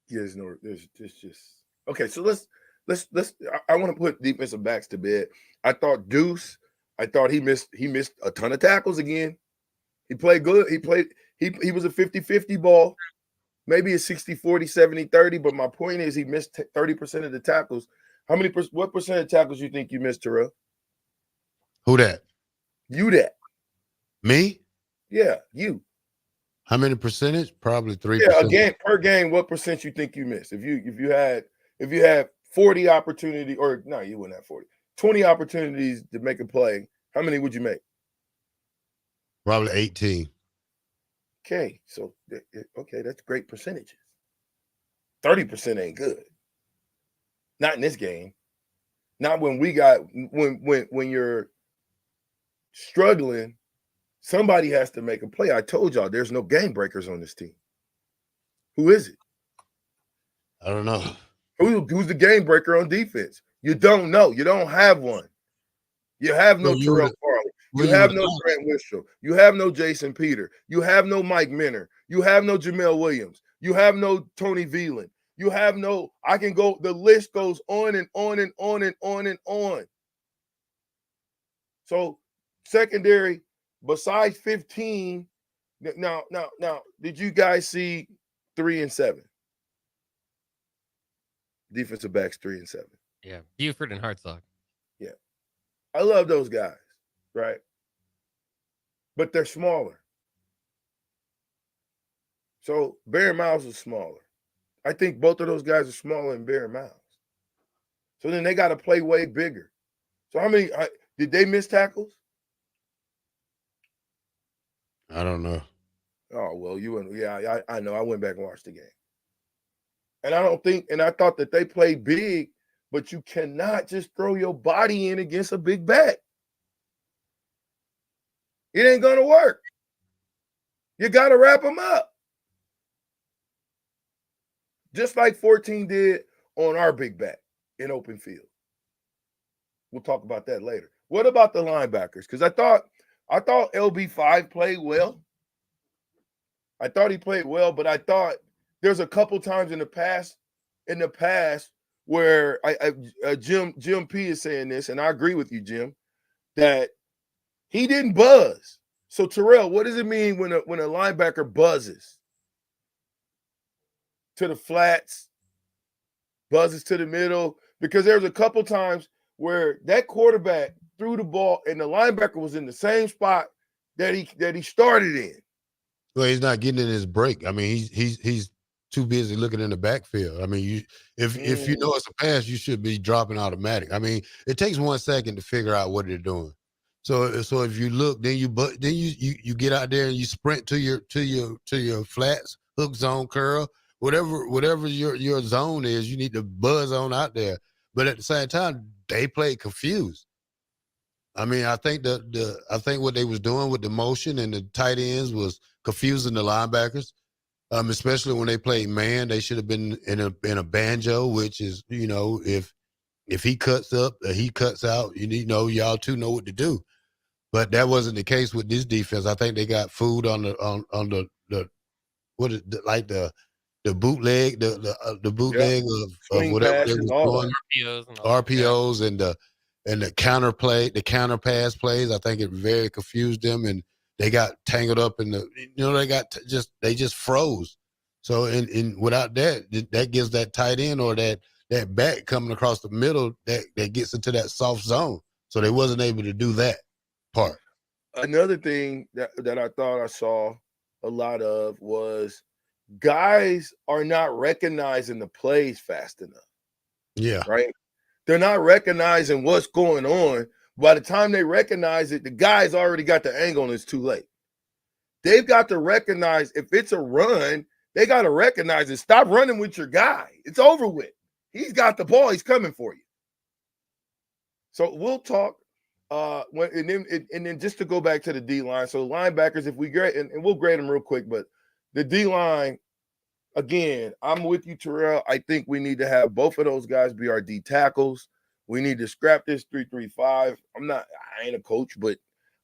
Yeah, there's just okay. So let's. I want to put defensive backs to bed. I thought Deuce. I thought he missed a ton of tackles again. He played good. He was a 50-50 ball. Maybe a 60-40, 70-30, but my point is he missed 30% of the tackles. What percent of tackles you think you missed, Terrell? Who that? You that. Me? Yeah, you. How many percentage? Probably 3%. Yeah, again, per game, what percent you think you missed? If you had 40 opportunity, or no, you wouldn't have 40. 20 opportunities to make a play, how many would you make? Probably 18. Okay, so that's great percentages. 30% ain't good. Not in this game. Not when when you're struggling, somebody has to make a play. I told y'all there's no game breakers on this team. Who is it? I don't know. Who's the game breaker on defense? You don't know. You don't have one. You have no Terrell Farley. You have no Trent Whistle. You have no Jason Peter. You have no Mike Minner. You have no Jamel Williams. You have no Tony Veland. You have no, I can go, the list goes on and on and on and on and on. So secondary, besides 15, now, did you guys see 3 and 7? Defensive backs 3 and 7. Yeah, Buford and Hartzog. Yeah. I love those guys, right? But they're smaller. So Barry Miles is smaller. I think both of those guys are smaller than Barry Miles. So then they got to play way bigger. So how many did they miss tackles? I don't know. Oh, well, I know. I went back and watched the game. And I thought that they played big, but you cannot just throw your body in against a big back. It ain't going to work. You got to wrap them up. Just like 14 did on our big back in open field. We'll talk about that later. What about the linebackers? Because I thought LB5 played well. I thought he played well, but I thought there's a couple times in the past where Jim P is saying this, and I agree with you, Jim, that he didn't buzz. So Terrell, what does it mean when a linebacker buzzes? To the flats, buzzes to the middle, because there's a couple times where that quarterback threw the ball and the linebacker was in the same spot that he started in. Well, he's not getting in his break. I mean, he's too busy looking in the backfield. I mean, if you know it's a pass, you should be dropping automatic. I mean, it takes 1 second to figure out what they're doing. So if you look, then you get out there and you sprint to your flats, hook zone, curl. Whatever your zone is, you need to buzz on out there. But at the same time, they played confused. I mean, I think what they was doing with the motion and the tight ends was confusing the linebackers. Especially when they played man, they should have been in a banjo, which is, you know, if he cuts up or he cuts out, you know, y'all two know what to do. But that wasn't the case with this defense. I think they got food on the what is like the bootleg, the bootleg of whatever they was doing, RPOs and the counter play, the counter pass plays. I think it very confused them, and they got tangled up in they just froze. So in without that gives that tight end or that back coming across the middle that gets into that soft zone. So they wasn't able to do that part. Another thing that I thought I saw a lot of was guys are not recognizing the plays fast enough. Yeah. Right? They're not recognizing what's going on. By the time they recognize it, the guy's already got the angle and it's too late. They've got to recognize if it's a run, they got to recognize it. Stop running with your guy. It's over with. He's got the ball. He's coming for you. So we'll talk. And then just to go back to the D line. So linebackers, if we grade and we'll grade them real quick, but the D line, again, I'm with you, Terrell. I think we need to have both of those guys be our D tackles. We need to scrap this 3-3-5. I ain't a coach, but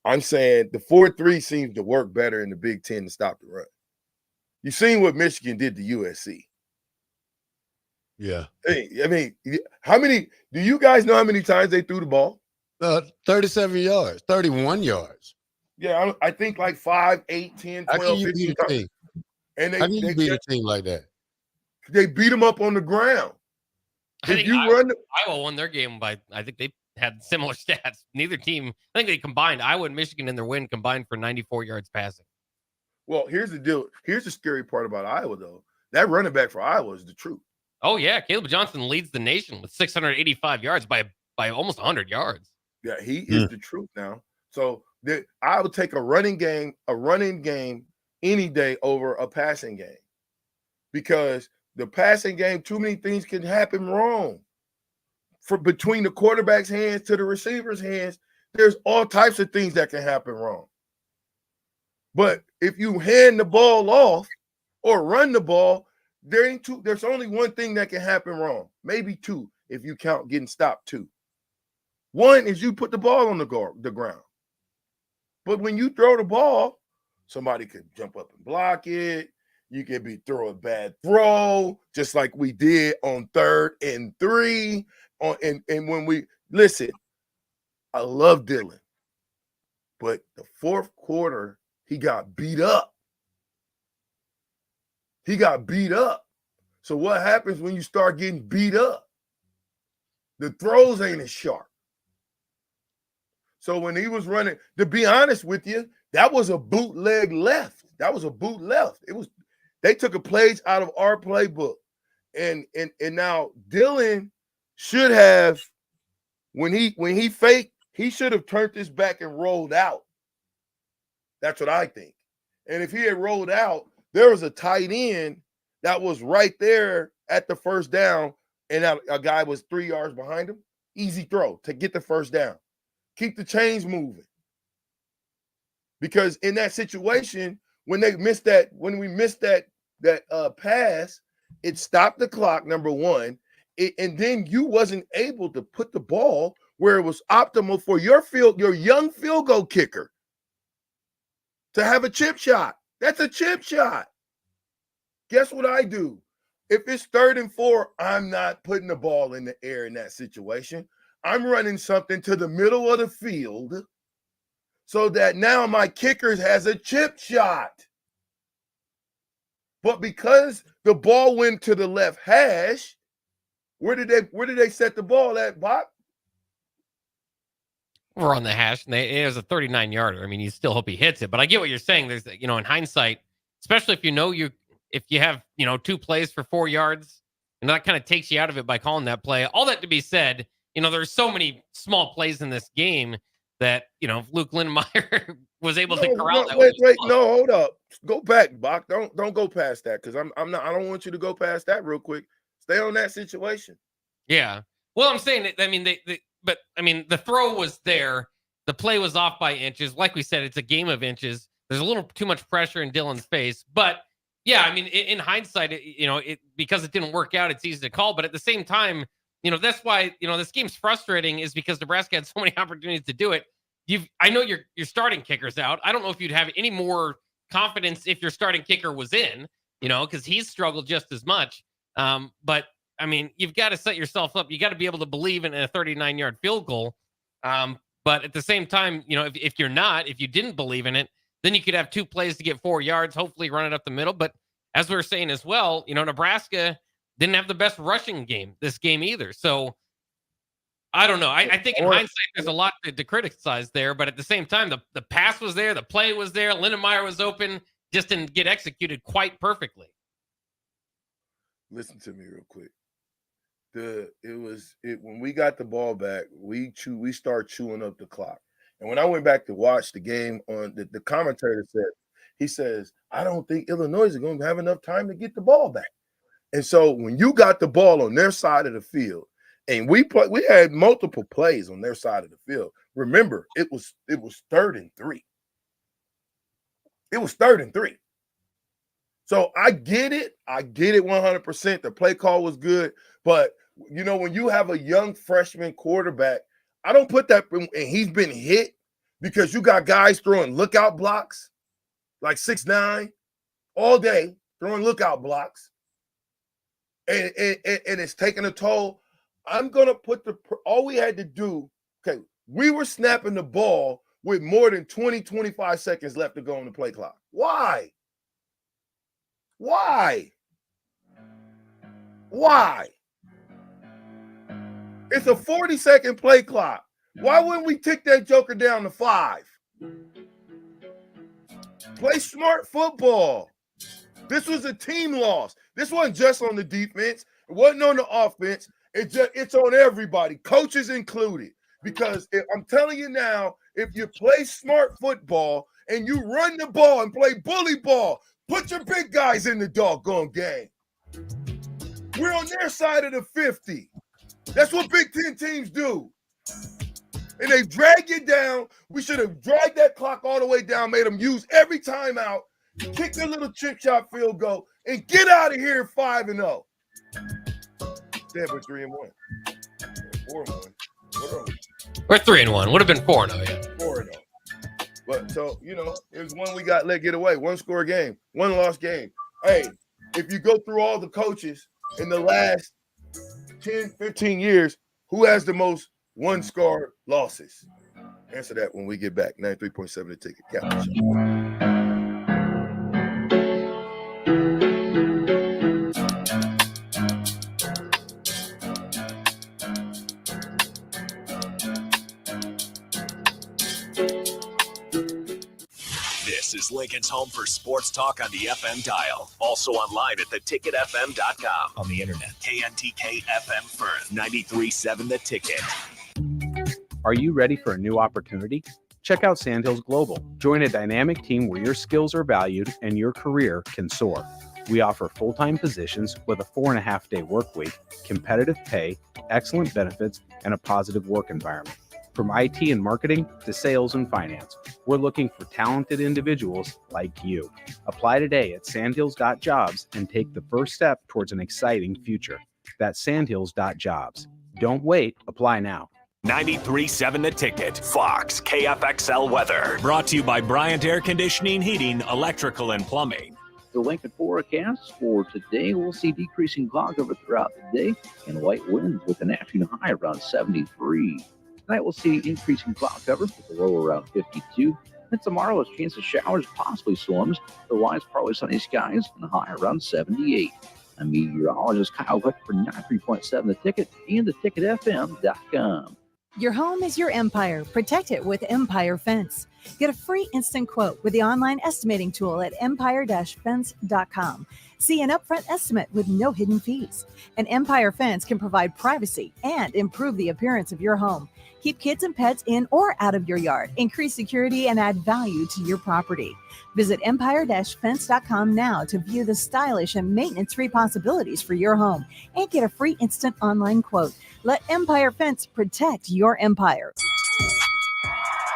I'm saying the 4-3 seems to work better in the Big Ten to stop the run. You've seen what Michigan did to USC. Yeah. Hey, I mean, do you guys know how many times they threw the ball? 37 yards, 31 yards. Yeah, I think like 5, 8, 10, 12, How can you 15 beat a team? And How can you beat a team like that? They beat them up on the ground. Iowa won their game by, I think they had similar stats. Neither team, I think they combined, Iowa and Michigan in their win combined for 94 yards passing. Well, here's the deal. Here's the scary part about Iowa, though. That running back for Iowa is the truth. Oh, yeah. Caleb Johnson leads the nation with 685 yards by almost 100 yards. Yeah, he is the truth now. So I would take a running game any day over a passing game, because the passing game, too many things can happen wrong. Between the quarterback's hands to the receiver's hands, there's all types of things that can happen wrong. But if you hand the ball off or run the ball, there's only one thing that can happen wrong. Maybe two, if you count getting stopped too. One is you put the ball on the ground. But when you throw the ball, somebody could jump up and block it. You could be throw a bad throw, just like we did on 3rd and 3. And when we listen, I love Dylan, but the fourth quarter, he got beat up. So what happens when you start getting beat up? The throws ain't as sharp. So when he was running, to be honest with you, that was a bootleg left. They took a page out of our playbook. And now Dylan should have, when he faked, he should have turned this back and rolled out. That's what I think. And if he had rolled out, there was a tight end that was right there at the first down, and a guy was 3 yards behind him. Easy throw to get the first down. Keep the chains moving. Because in that situation, when we missed that pass, it stopped the clock, number one. And then you wasn't able to put the ball where it was optimal for your young field goal kicker to have a chip shot. That's a chip shot. Guess what I do? If it's 3rd and 4, I'm not putting the ball in the air in that situation. I'm running something to the middle of the field so that now my kicker has a chip shot. But because the ball went to the left hash, where did they set the ball at, Bob? We're on the hash, and it was a 39-yarder. I mean, you still hope he hits it, but I get what you're saying. There's, in hindsight, especially if you have 2 plays for 4 yards, and that kind of takes you out of it by calling that play. All that to be said, there's so many small plays in this game that Luke Lindenmeyer was able to corral that. Wait, no, hold up. Go back, Bach. Don't go past that, because I don't want you to go past that real quick. Stay on that situation. Yeah. Well, I'm saying, the throw was there. The play was off by inches. Like we said, it's a game of inches. There's a little too much pressure in Dylan's face. But, yeah, in hindsight, because it didn't work out, it's easy to call. But at the same time, that's why, this game's frustrating, is because Nebraska had so many opportunities to do it. I know your starting kicker's out. I don't know if you'd have any more confidence if your starting kicker was in, because he's struggled just as much. But you've got to set yourself up. You got to be able to believe in a 39-yard field goal. But at the same time, if you didn't believe in it, then you could have 2 plays to get 4 yards, hopefully run it up the middle. But as we were saying as well, Nebraska didn't have the best rushing game this game either. So I don't know. I think in hindsight, there's a lot to criticize there, but at the same time, the pass was there, the play was there, Lindenmeyer was open, just didn't get executed quite perfectly. Listen to me real quick. When we got the ball back, we start chewing up the clock. And when I went back to watch the game, on the commentator says, I don't think Illinois is going to have enough time to get the ball back. And so when you got the ball on their side of the field, and we had multiple plays on their side of the field. Remember, it was 3rd and 3. It was 3rd and 3. So I get it 100%. The play call was good, but when you have a young freshman quarterback, I don't put that, and he's been hit because you got guys throwing lookout blocks like 6'9" all day, throwing lookout blocks, and it's taking a toll. I'm going to put all we had to do, okay, we were snapping the ball with more than 20, 25 seconds left to go on the play clock. Why? It's a 40-second play clock. Why wouldn't we tick that joker down to 5? Play smart football. This was a team loss. This wasn't just on the defense. It wasn't on the offense. It's on everybody, coaches included. Because I'm telling you now, if you play smart football and you run the ball and play bully ball, put your big guys in the doggone game. We're on their side of the 50. That's what Big Ten teams do. And they drag you down. We should have dragged that clock all the way down, made them use every timeout, kick their little chip shot field goal, and get out of here 5-0. Yeah, we're 3-1. 4-1. We're 3-1. Would have been 4-0, yeah. 4-0. But so, it was one we got let get away. 1-score game, 1-loss game. Hey, if you go through all the coaches in the last 10, 15 years, who has the most 1-score losses? Answer that when we get back. 93.7 the ticket. Captain Show. This is Lincoln's home for sports talk on the FM dial. Also online at theticketfm.com. On the internet, KNTK FM Firth, 93.7 The Ticket. Are you ready for a new opportunity? Check out Sandhills Global. Join a dynamic team where your skills are valued and your career can soar. We offer full-time positions with a 4.5-day work week, competitive pay, excellent benefits, and a positive work environment. From IT and marketing to sales and finance, we're looking for talented individuals like you. Apply today at sandhills.jobs and take the first step towards an exciting future. That's sandhills.jobs. Don't wait. Apply now. 93.7 The Ticket. Fox KFXL weather. Brought to you by Bryant Air Conditioning, Heating, Electrical, and Plumbing. The Lincoln forecast for today, we'll see decreasing cloud cover throughout the day and white winds with an afternoon high around 73. Tonight we'll see increasing cloud cover with a low around 52. And tomorrow, a chance of showers, possibly storms. Otherwise, partly sunny skies and a high around 78. I'm meteorologist Kyle Beck for 93.7 The Ticket and theticketfm.com. Your home is your empire. Protect it with Empire Fence. Get a free instant quote with the online estimating tool at empire-fence.com. See an upfront estimate with no hidden fees. An Empire Fence can provide privacy and improve the appearance of your home. Keep kids and pets in or out of your yard. Increase security and add value to your property. Visit empire-fence.com now to view the stylish and maintenance-free possibilities for your home and get a free instant online quote. Let Empire Fence protect your empire.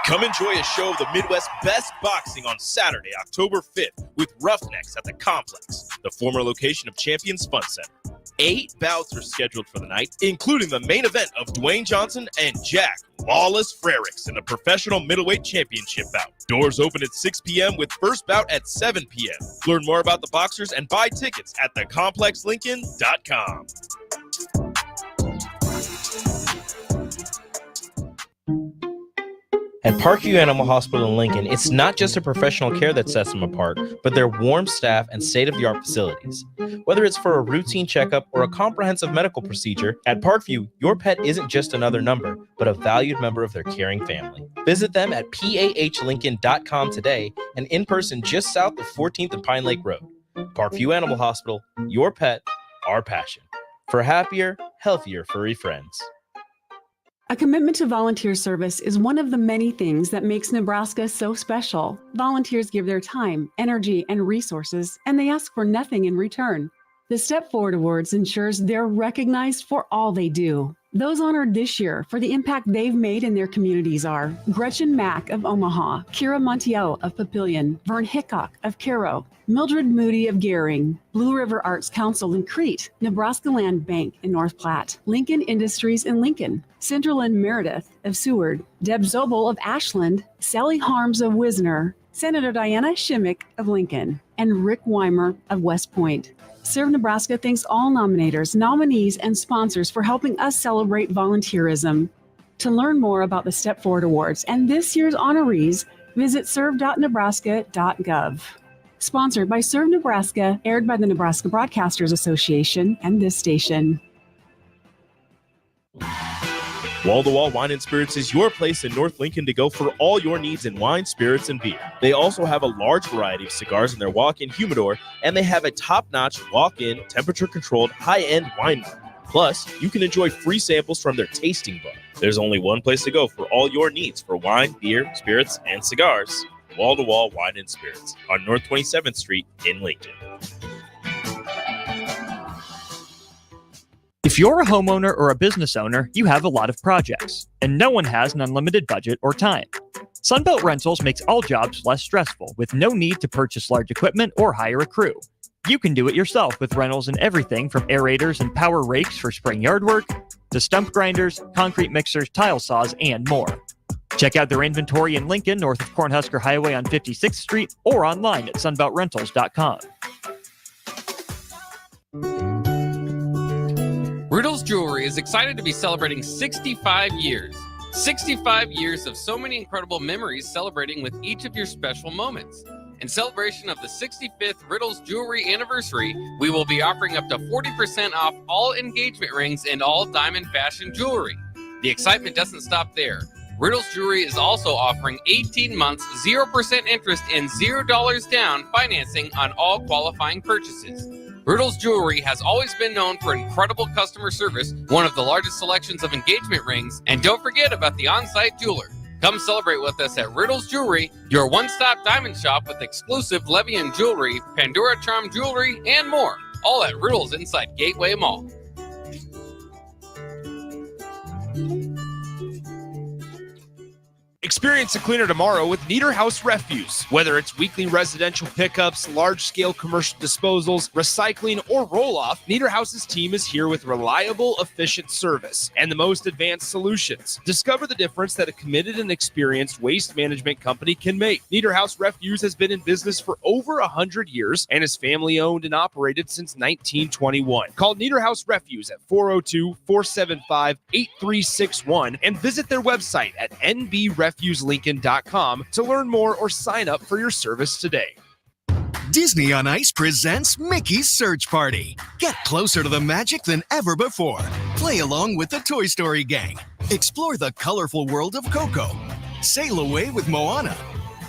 Come enjoy a show of the Midwest's best boxing on Saturday, October 5th with Roughnecks at the Complex, the former location of Champions Fun Center. 8 bouts are scheduled for the night, including the main event of Dwayne Johnson and Jack Lawless Frericks in the professional middleweight championship bout. Doors open at 6 p.m. with first bout at 7 p.m. Learn more about the boxers and buy tickets at thecomplexlincoln.com. At Parkview Animal Hospital in Lincoln, it's not just a professional care that sets them apart, but their warm staff and state-of-the-art facilities. Whether it's for a routine checkup or a comprehensive medical procedure, at Parkview, your pet isn't just another number, but a valued member of their caring family. Visit them at pahlincoln.com today and in person just south of 14th and Pine Lake Road. Parkview Animal Hospital, your pet, our passion. For happier, healthier furry friends. A commitment to volunteer service is one of the many things that makes Nebraska so special. Volunteers give their time, energy, and resources, and they ask for nothing in return. The Step Forward Awards ensures they're recognized for all they do. Those honored this year for the impact they've made in their communities are Gretchen Mack of Omaha, Kira Montiel of Papillion, Vern Hickok of Cairo, Mildred Moody of Gehring, Blue River Arts Council in Crete, Nebraska Land Bank in North Platte, Lincoln Industries in Lincoln, Centerland Meredith of Seward, Deb Zobel of Ashland, Sally Harms of Wisner, Senator Diana Shimmick of Lincoln, and Rick Weimer of West Point. Serve Nebraska thanks all nominators, nominees, and sponsors for helping us celebrate volunteerism. To learn more about the Step Forward Awards and this year's honorees, visit serve.nebraska.gov. Sponsored by Serve Nebraska, aired by the Nebraska Broadcasters Association and this station. Wall to Wall Wine and Spirits is your place in North Lincoln to go for all your needs in wine, spirits, and beer. They also have a large variety of cigars in their walk-in humidor, and they have a top-notch walk-in, temperature-controlled, high-end wine bar. Plus, you can enjoy free samples from their tasting bar. There's only one place to go for all your needs for wine, beer, spirits, and cigars. Wall to Wall Wine and Spirits on North 27th Street in Lincoln. If you're a homeowner or a business owner, you have a lot of projects, and no one has an unlimited budget or time. Sunbelt Rentals makes all jobs less stressful with no need to purchase large equipment or hire a crew. You can do it yourself with rentals and everything from aerators and power rakes for spring yard work to stump grinders, concrete mixers, tile saws, and more. Check out their inventory in Lincoln, north of Cornhusker Highway on 56th Street, or online at sunbeltrentals.com. Riddle's Jewelry is excited to be celebrating 65 years. 65 years of so many incredible memories celebrating with each of your special moments. In celebration of the 65th Riddle's Jewelry anniversary, we will be offering up to 40% off all engagement rings and all diamond fashion jewelry. The excitement doesn't stop there. Riddle's Jewelry is also offering 18 months, 0% interest and $0 down financing on all qualifying purchases. Riddle's Jewelry has always been known for incredible customer service, one of the largest selections of engagement rings, and don't forget about the on-site jeweler. Come celebrate with us at Riddle's Jewelry, your one-stop diamond shop with exclusive Levian jewelry, Pandora Charm jewelry, and more. All at Riddle's inside Gateway Mall. Experience a cleaner tomorrow with Niederhaus Refuse. Whether it's weekly residential pickups, large-scale commercial disposals, recycling, or roll-off, Niederhaus's team is here with reliable, efficient service and the most advanced solutions. Discover the difference that a committed and experienced waste management company can make. Niederhaus Refuse has been in business for over 100 years and is family-owned and operated since 1921. Call Niederhaus Refuse at 402-475-8361 and visit their website at nbrefuselincoln.com to learn more or sign up for your service today. Disney on Ice presents Mickey's Search Party. Get closer to the magic than ever before. Play along with the Toy Story gang. Explore the colorful world of Coco. Sail away with Moana.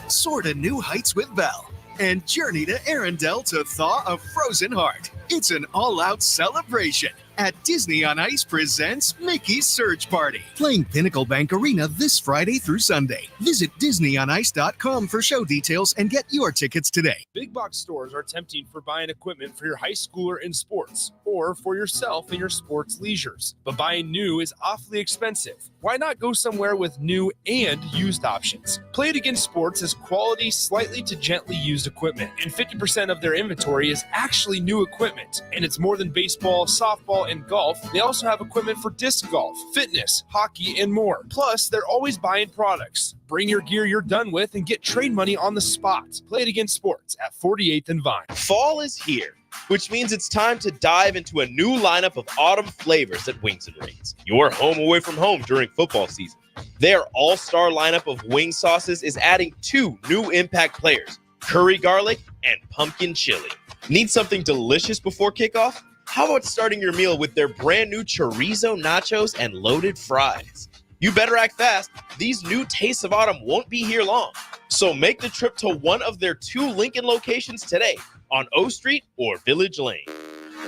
Soar to new heights with Belle. And journey to Arendelle to thaw a frozen heart. It's an all-out celebration at Disney on Ice presents Mickey's Search Party. Playing Pinnacle Bank Arena this Friday through Sunday. Visit DisneyOnIce.com for show details and get your tickets today. Big box stores are tempting for buying equipment for your high schooler in sports or for yourself in your sports leisures. But buying new is awfully expensive. Why not go somewhere with new and used options? Play It Again Sports has quality, slightly to gently used equipment, and 50% of their inventory is actually new equipment. And it's more than baseball, softball, and golf. They also have equipment for disc golf, fitness, hockey, and more. Plus, they're always buying products. Bring your gear you're done with and get trade money on the spot. Play It Again Sports at 48th and Vine. Fall is here, which means it's time to dive into a new lineup of autumn flavors at Wings and Rings. Your home away from home during football season. Their all-star lineup of wing sauces is adding 2 new impact players, curry garlic and pumpkin chili. Need something delicious before kickoff? How about starting your meal with their brand new chorizo nachos and loaded fries? You better act fast. These new tastes of autumn won't be here long. So make the trip to one of their 2 Lincoln locations today on O Street or Village Lane.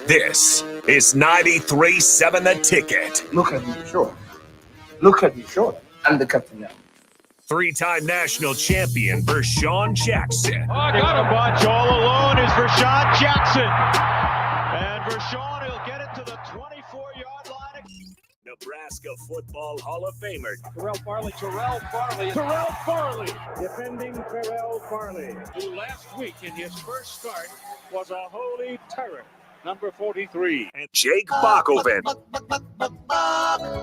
This is 93.7 The Ticket. Look at me, sure. Look at me, sure. I'm the captain now. 3-time national champion Vershawn Jackson. Oh, got a bunch all alone is Vershawn Jackson. And Vershawn, he'll get it to the 24-yard line. Nebraska Football Hall of Famer Terrell Farley, defending Terrell Farley, who last week in his first start was a holy terror. Number 43. and Jake Bakoven.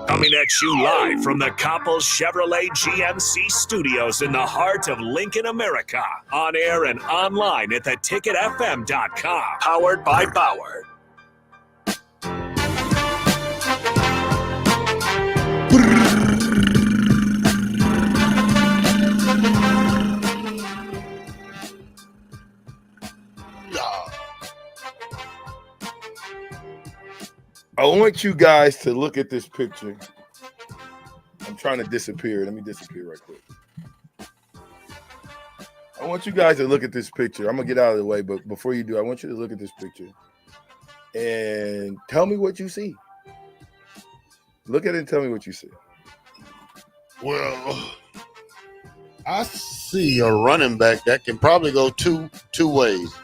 Coming at you live from the Coppel Chevrolet GMC studios in the heart of Lincoln, America. On air and online at theticketfm.com. Powered by Bauer. I want you guys to look at this picture. I'm trying to disappear. Let me disappear right quick. I want you guys to look at this picture. I'm going to get out of the way, but before you do, I want you to look at this picture and tell me what you see. Look at it and tell me what you see. Well, I see a running back that can probably go two ways.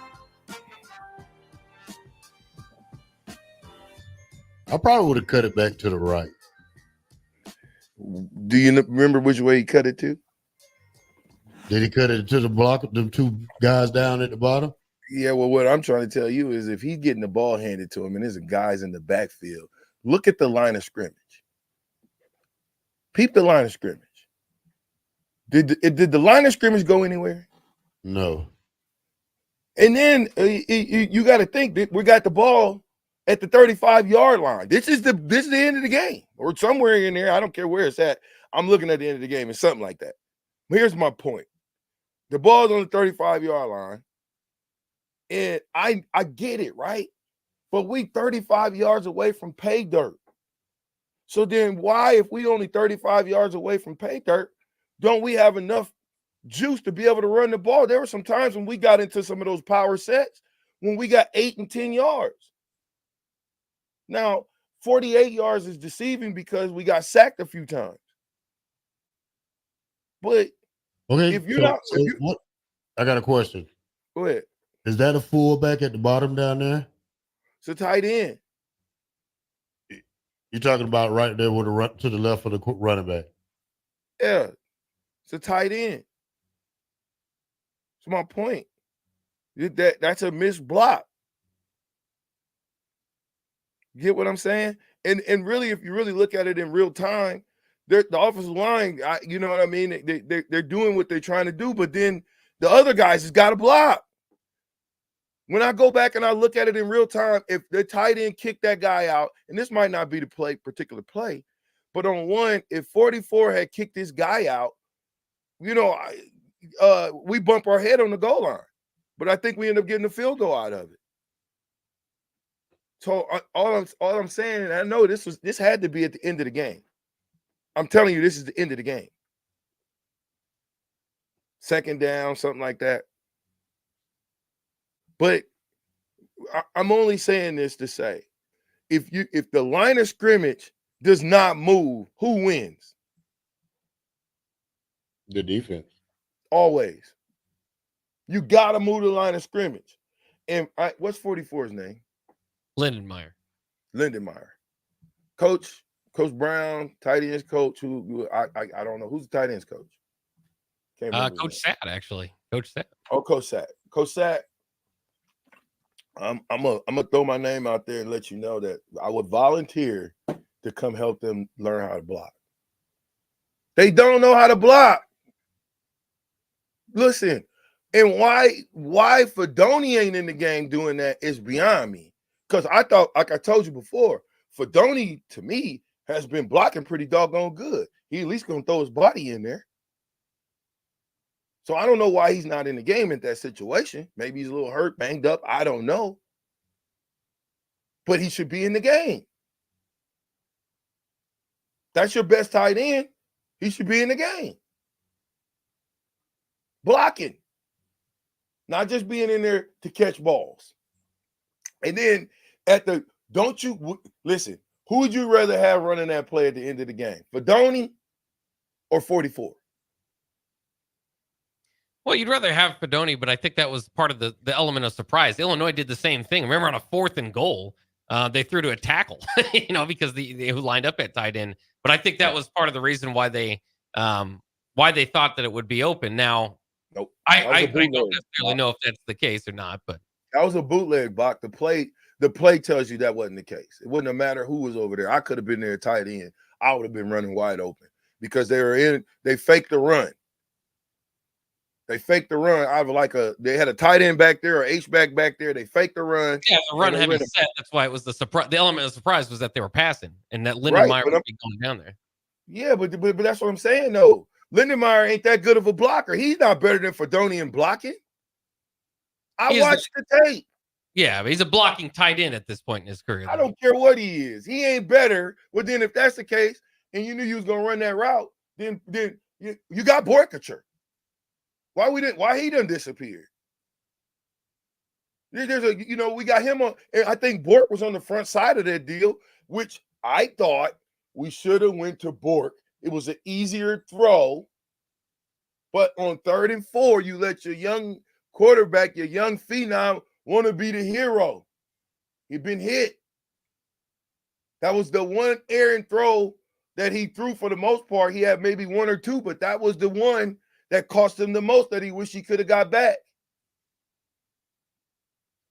I probably would have cut it back to the right. Do you remember which way he cut it to? Did he cut it to the block of the 2 guys down at the bottom? Yeah, well, what I'm trying to tell you is if he's getting the ball handed to him and there's guys in the backfield, look at the line of scrimmage. Peep the line of scrimmage. Did the line of scrimmage go anywhere? No. And then you got to think that we got the ball at the 35-yard line. This is the end of the game, or somewhere in there. I don't care where it's at. I'm looking at the end of the game. It's something like that. Here's my point. The ball's on the 35-yard line, and I get it, right? But we 35 yards away from pay dirt. So then why, if we only 35 yards away from pay dirt, don't we have enough juice to be able to run the ball? There were some times when we got into some of those power sets when we got 8 and 10 yards. Now, 48 yards is deceiving because we got sacked a few times. But okay, if you're what? I got a question. Go ahead. Is that a fullback at the bottom down there? It's a tight end. You're talking about right there with the run to the left of the running back. Yeah, it's a tight end. That's my point. That's a missed block. Get what I'm saying? And really, if you really look at it in real time, the offensive line, you know what I mean? They're doing what they're trying to do, but then the other guys has got to block. When I go back and I look at it in real time, if the tight end kicked that guy out, and this might not be the particular play, but on one, if 44 had kicked this guy out, you know, we bump our head on the goal line. But I think we end up getting a field goal out of it. So all I'm saying, and I know this had to be at the end of the game. I'm telling you, this is the end of the game. Second down, something like that. But I'm only saying this to say, if the line of scrimmage does not move, who wins? The defense. Always. You got to move the line of scrimmage. And what's 44's name? Lindenmeyer. Coach Brown, tight ends coach. Who I don't know who's the tight ends coach. Coach Satt, actually. Coach Satt. Oh, Coach Satt. Coach Satt. I'm gonna throw my name out there and let you know that I would volunteer to come help them learn how to block. They don't know how to block. Listen, and why Fedoni ain't in the game doing that is beyond me. Because I thought, like I told you before, Fedoni to me has been blocking pretty doggone good. He at least gonna throw his body in there. So I don't know why he's not in the game in that situation. Maybe he's a little hurt, banged up. I don't know. But he should be in the game. That's your best tight end. He should be in the game. Blocking. Not just being in there to catch balls. And then listen, who would you rather have running that play at the end of the game? Fedoni or 44? Well, you'd rather have Fedoni, but I think that was part of the element of surprise. Illinois did the same thing. Remember, on a 4th and goal, they threw to a tackle, because who lined up at tight end. But I think that was part of the reason why they thought that it would be open. Now, nope. I don't necessarily know if that's the case or not, but that was a bootleg, Bach. The play tells you that wasn't the case. It wouldn't have mattered who was over there. I could have been there tight end. I would have been running wide open because they faked the run. They faked the run. They had a tight end back there or H-back back there. They faked the run. Yeah, the run heavy set. That's why it was the surprise. The element of surprise was that they were passing and that Lindenmeyer would be going down there. Yeah, but that's what I'm saying, though. Lindenmeyer ain't that good of a blocker. He's not better than Fedoni in blocking. I watched the tape. Yeah, but he's a blocking tight end at this point in his career. I don't care what he is. He ain't better. Well, then if that's the case, and you knew you was gonna run that route, then you got Borkature. Why he done disappeared? We got him on, and I think Bork was on the front side of that deal, which I thought we should have went to Bork. It was an easier throw, but on 3rd and 4, you let your young quarterback, your young phenom, want to be the hero. He'd been hit. That was the one errant throw that he threw for the most part. He had maybe 1 or 2, but that was the one that cost him the most that he wished he could have got back.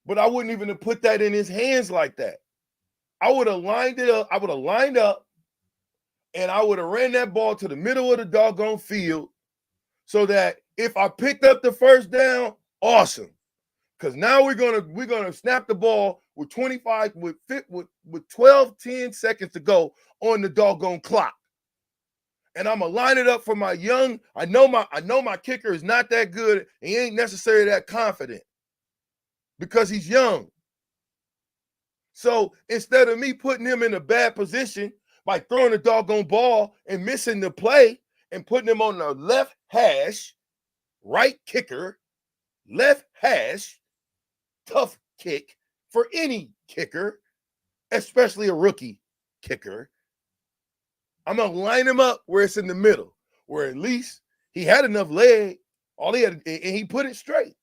But I wouldn't even have put that in his hands like that. I would have lined it up. I would have lined up, and I would have ran that ball to the middle of the doggone field so that if I picked up the first down, awesome. Because now we're gonna snap the ball with 12, 10 seconds to go on the doggone clock. And I'm gonna line it up for my young. I know my kicker is not that good. He ain't necessarily that confident because he's young. So instead of me putting him in a bad position by throwing the doggone ball and missing the play and putting him on the left hash, right kicker, left hash, tough kick for any kicker, especially a rookie kicker. I'm going to line him up where it's in the middle, where at least he had enough leg. All he had, and he put it straight.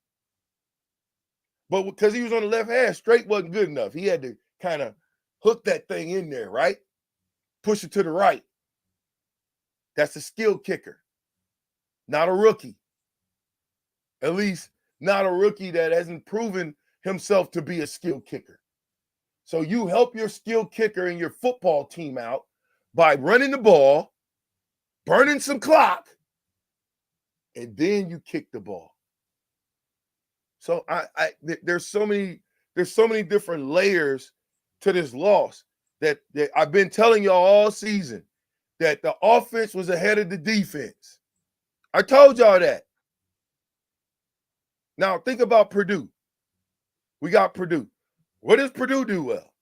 But because he was on the left hash, straight wasn't good enough. He had to kind of hook that thing in there, right? Push it to the right. That's a skilled kicker, not a rookie. At least not a rookie that hasn't proven himself to be a skilled kicker. So you help your skilled kicker and your football team out by running the ball, burning some clock, and then you kick the ball. So there's so many different layers to this loss that I've been telling y'all all season that the offense was ahead of the defense. I told y'all that. Now think about Purdue. We got Purdue. What does Purdue do well?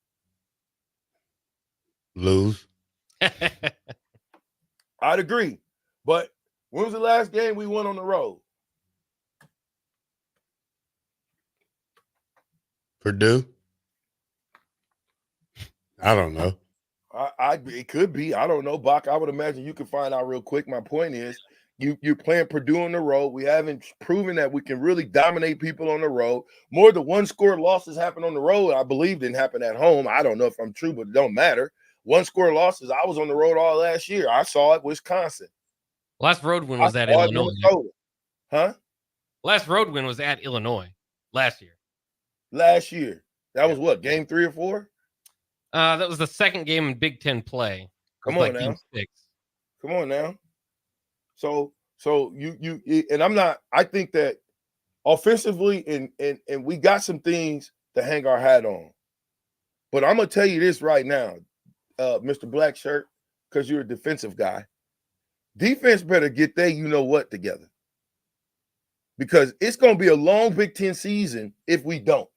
Lose. I'd agree. But when was the last game we won on the road? Purdue? I don't know. It could be. I don't know, Bach. I would imagine you can find out real quick. My point is, you're playing Purdue on the road. We haven't proven that we can really dominate people on the road. More the one-score losses happen on the road, I believe, didn't happen at home. I don't know if I'm true, but it don't matter. One-score losses, I was on the road all last year. I saw it, Wisconsin. Last road win was at Illinois. Huh? Last road win was at Illinois last year. Last year. That was what, game 3 or 4? That was the second game in Big Ten play. Come on now. Come on now. So you and I'm not. I think that offensively and we got some things to hang our hat on. But I'm gonna tell you this right now, Mr. Black Shirt. because you're a defensive guy. Defense better get their you-know-what together. Because it's going to be a long Big Ten season if we don't.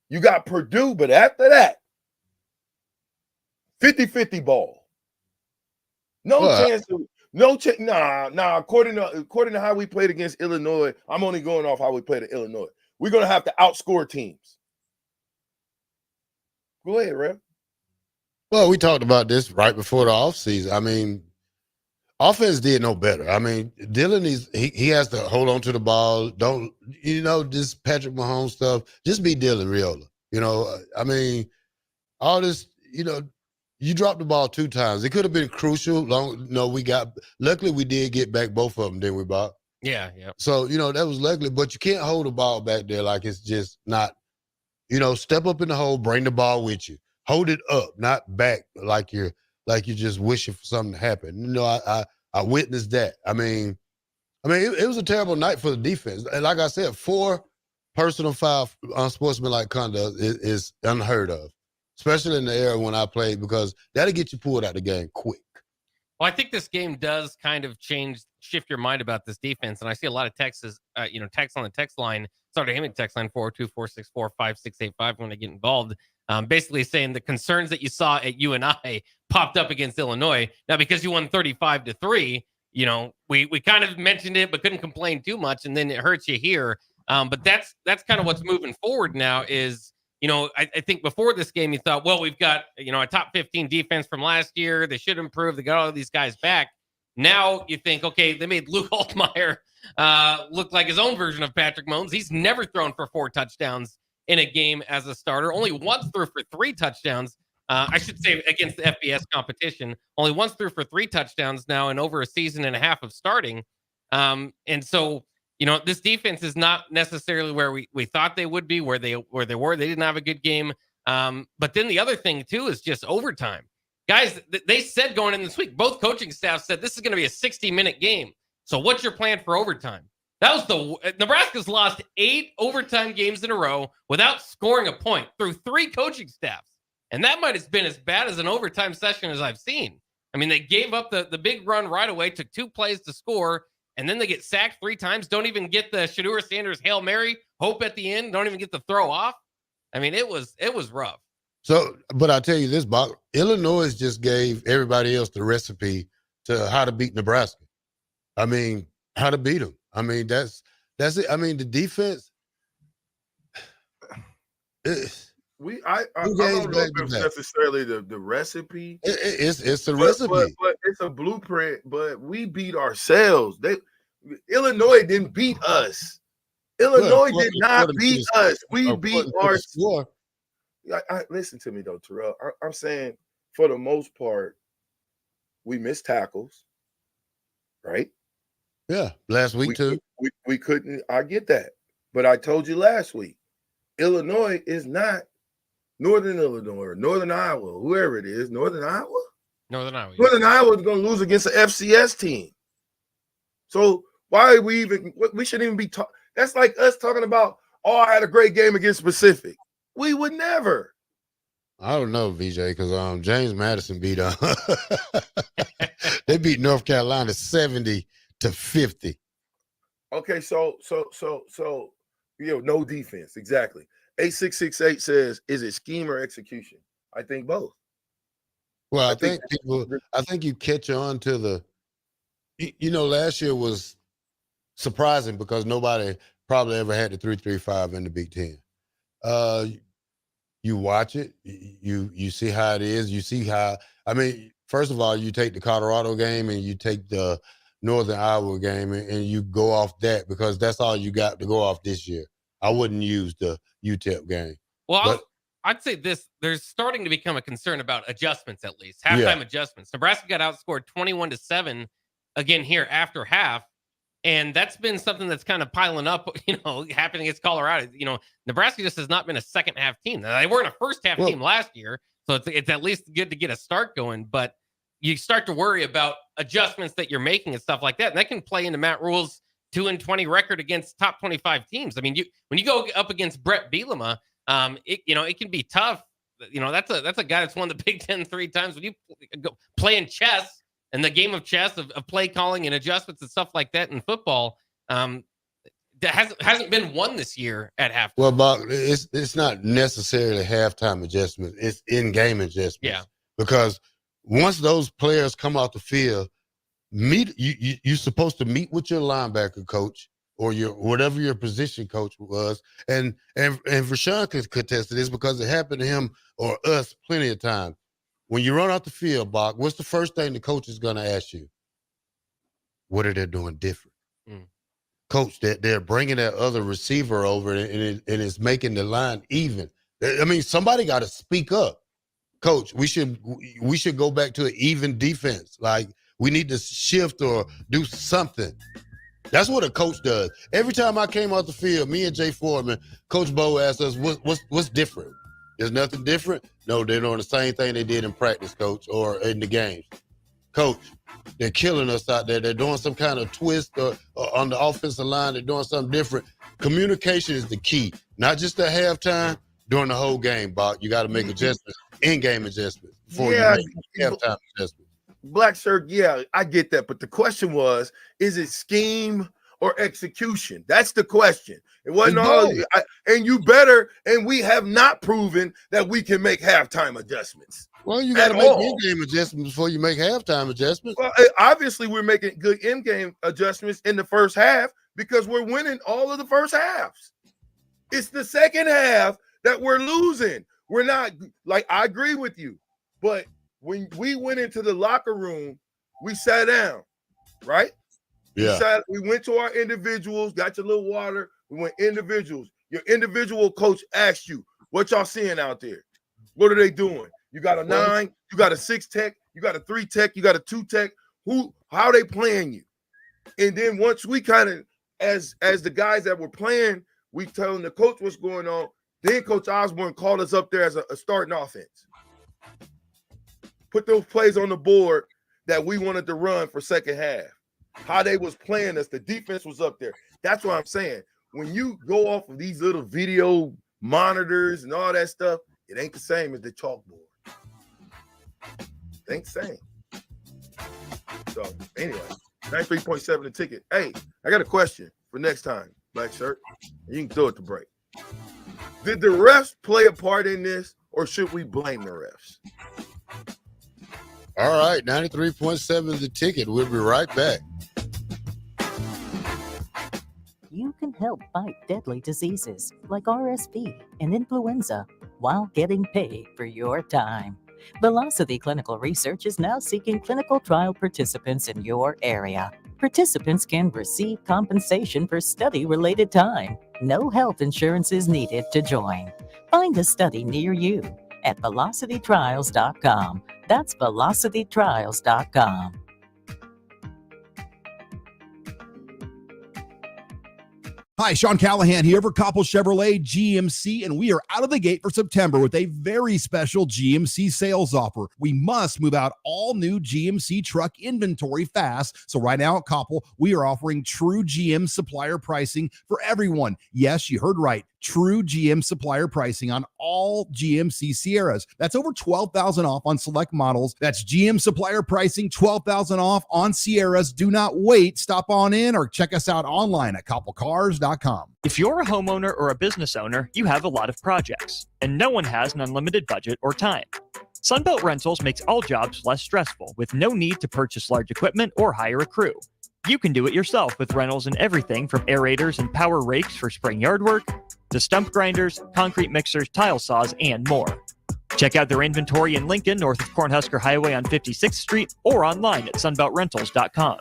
You got Purdue, but after that, 50-50 ball. According to how we played against Illinois, I'm only going off how we played at Illinois. We're going to have to outscore teams. Go ahead, Rev. Well, we talked about this right before the offseason. I mean, offense did no better. I mean, Dylan he has to hold on to the ball. Don't, this Patrick Mahomes stuff. Just be Dylan Raiola. I mean, all this, you dropped the ball 2 times. It could have been crucial. Luckily we did get back both of them, didn't we, Bob? Yeah. So, that was luckily, but you can't hold the ball back there like it's just not, step up in the hole, bring the ball with you. Hold it up, not back like you're just wishing for something to happen. I witnessed that. I mean, it was a terrible night for the defense. And like I said, 4 personal foul unsportsmanlike conduct is unheard of, especially in the era when I played, because that'll get you pulled out of the game quick. Well, I think this game does kind of shift your mind about this defense. And I see a lot of texts, texts on the text line, started hitting text line 402-464-5685 when they get involved. Basically saying the concerns that you saw at UNI popped up against Illinois. Now, because you won 35-3, we kind of mentioned it, but couldn't complain too much. And then it hurts you here. But that's kind of what's moving forward now is, I think before this game, you thought, well, we've got, a top 15 defense from last year. They should improve. They got all of these guys back. Now you think, okay, they made Luke Altmaier look like his own version of Patrick Mahomes. He's never thrown for 4 touchdowns in a game as a starter. Only once threw for 3 touchdowns. I should say against the FBS competition. Only once threw for 3 touchdowns now in over a season and a half of starting. And so, this defense is not necessarily where we thought they would be, where they were. They didn't have a good game. But then the other thing, too, is just overtime. Guys, they said going in this week, both coaching staff said this is going to be a 60-minute game. So what's your plan for overtime? Nebraska's lost 8 overtime games in a row without scoring a point through 3 coaching staffs. And that might have been as bad as an overtime session as I've seen. I mean, they gave up the big run right away, took 2 plays to score, and then they get sacked 3 times, don't even get the Shedeur Sanders Hail Mary hope at the end, don't even get the throw off. I mean, it was rough. So, but I'll tell you this, Bob, Illinois just gave everybody else the recipe to how to beat Nebraska. I mean, how to beat them. I mean, that's it. I mean, the defense. I don't know if it's necessarily the recipe. It's a recipe, but it's a blueprint. But we beat ourselves. Illinois didn't beat us. Illinois did not beat us. We beat ourselves. Listen to me though, Terrell. I'm saying for the most part, we missed tackles, right? Yeah, last week too. We couldn't. I get that, but I told you last week, Illinois is not Northern Illinois or Northern Iowa, whoever it is. Northern Iowa. Northern Iowa is going to lose against an FCS team. So why are we even? We shouldn't even be talking. That's like us talking about. Oh, I had a great game against Pacific. We would never. I don't know, VJ, because James Madison beat they beat North Carolina 70-50. Okay, so no defense. Exactly. 8668 says, is it scheme or execution? I think both. Well, I think you catch on to the last year was surprising because nobody probably ever had the 3-3-5 in the Big Ten. You watch it, you see how it is. You see how, first of all, you take the Colorado game and you take the Northern Iowa game and you go off that because that's all you got to go off this year. I wouldn't use the UTEP game. Well, I'd say this, there's starting to become a concern about adjustments, at least halftime adjustments. Nebraska got outscored 21-7 again here after half. And that's been something that's kind of piling up, happening against Colorado. Nebraska just has not been a second half team. They weren't a first half team last year. So it's at least good to get a start going. But you start to worry about adjustments that you're making and stuff like that. And that can play into Matt Rule's 2-20 record against top 25 teams. I mean, when you go up against Brett Bielema, it can be tough that's a guy that's won the Big Ten 3 times. When you go playing chess and the game of chess of play calling and adjustments and stuff like that in football, that hasn't been won this year at halftime. Well, Buck, it's not necessarily halftime adjustments. It's in-game adjustments. Yeah. Because once those players come off the field, you're supposed to meet with your linebacker coach or whatever your position coach was. And Rashawn could contest to this because it happened to him or us plenty of times. When you run off the field, Buck, what's the first thing the coach is going to ask you? What are they doing different? Coach, they're bringing that other receiver over and it's making the line even. I mean, somebody got to speak up. Coach, we should go back to an even defense. Like, we need to shift or do something. That's what a coach does. Every time I came off the field, me and Jay Foreman, Coach Bo asked us, what's different? There's nothing different? No, they're doing the same thing they did in practice, Coach, or in the games. Coach, they're killing us out there. They're doing some kind of twist or on the offensive line. They're doing something different. Communication is the key, not just at halftime, during the whole game, Bob. You got to make adjustments, in-game adjustments before you make halftime adjustments. Black Shirt, yeah, I get that. But the question was, is it scheme or execution? That's the question. It wasn't all, and we have not proven that we can make halftime adjustments. Well, you got to make in-game adjustments before you make halftime adjustments. Well, obviously, we're making good in-game adjustments in the first half because we're winning all of the first halves. It's the second half that we're losing. We're not, like, I agree with you, but when we went into the locker room, we sat down, right? Yeah. We went to our individuals, got your little water. We went individuals. Your individual coach asked you, what y'all seeing out there? What are they doing? You got a 9, you got a 6 tech, you got a 3 tech, you got a 2 tech. How they playing you? And then once we kind of, as the guys that were playing, we telling the coach what's going on. Then Coach Osborne called us up there as a starting offense. Put those plays on the board that we wanted to run for second half. How they was playing us, the defense was up there. That's what I'm saying. When you go off of these little video monitors and all that stuff, it ain't the same as the chalkboard. It ain't the same. So anyway, 93.7 the ticket. Hey, I got a question for next time, Black Shirt. You can throw it to break. Did the refs play a part in this, or should we blame the refs? All right, 93.7 the ticket. We'll be right back. You can help fight deadly diseases like RSV and influenza while getting paid for your time. Velocity Clinical Research is now seeking clinical trial participants in your area. Participants can receive compensation for study-related time. No health insurance is needed to join. Find a study near you at velocitytrials.com. That's velocitytrials.com. Hi, Sean Callahan here for Koppel Chevrolet GMC, and we are out of the gate for September with a very special GMC sales offer. We must move out all new GMC truck inventory fast. So right now at Koppel, we are offering true GM supplier pricing for everyone. Yes, you heard right. True GM supplier pricing on all GMC Sierras. That's over $12,000 off on select models. That's GM supplier pricing, $12,000 off on Sierras. Do not wait. Stop on in or check us out online at koppelcars.com. If you're a homeowner or a business owner, you have a lot of projects, and no one has an unlimited budget or time. Sunbelt Rentals makes all jobs less stressful with no need to purchase large equipment or hire a crew. You can do it yourself with rentals and everything from aerators and power rakes for spring yard work to stump grinders, concrete mixers, tile saws, and more. Check out their inventory in Lincoln, north of Cornhusker Highway on 56th Street, or online at sunbeltrentals.com.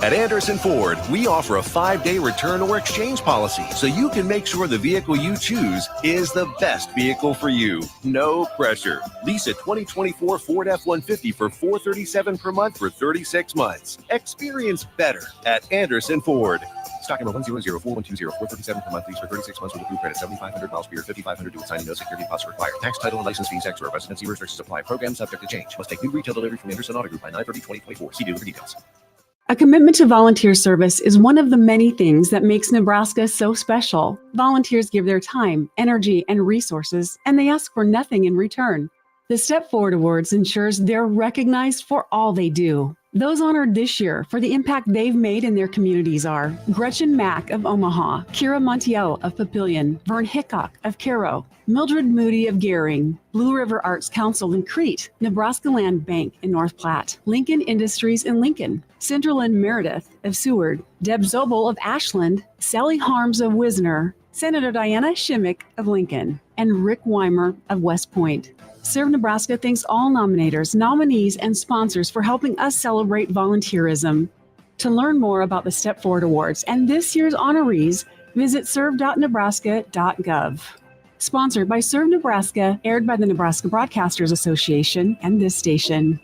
At Anderson Ford, we offer a 5-day return or exchange policy so you can make sure the vehicle you choose is the best vehicle for you. No pressure. Lease a 2024 Ford F-150 for $437 per month for 36 months. Experience better at Anderson Ford. Stock number 1004120, $437 per month, lease for 36 months with approved credit, 7,500 miles per year, 5,500 due with signing, no security deposit required. Tax, title, and license fees extra. Residency restrictions apply. Program subject to change. Must take new retail delivery from Anderson Auto Group by 9/30/2024. See dealer for details. A commitment to volunteer service is one of the many things that makes Nebraska so special. Volunteers give their time, energy, and resources, and they ask for nothing in return. The Step Forward Awards ensures they're recognized for all they do. Those honored this year for the impact they've made in their communities are Gretchen Mack of Omaha, Kira Montiel of Papillion, Vern Hickok of Cairo, Mildred Moody of Gehring, Blue River Arts Council in Crete, Nebraska Land Bank in North Platte, Lincoln Industries in Lincoln, Cinderlyn Meredith of Seward, Deb Zobel of Ashland, Sally Harms of Wisner, Senator Diana Shimmick of Lincoln, and Rick Weimer of West Point. Serve Nebraska thanks all nominators, nominees, and sponsors for helping us celebrate volunteerism. To learn more about the Step Forward Awards and this year's honorees, visit serve.nebraska.gov. Sponsored by Serve Nebraska, aired by the Nebraska Broadcasters Association and this station.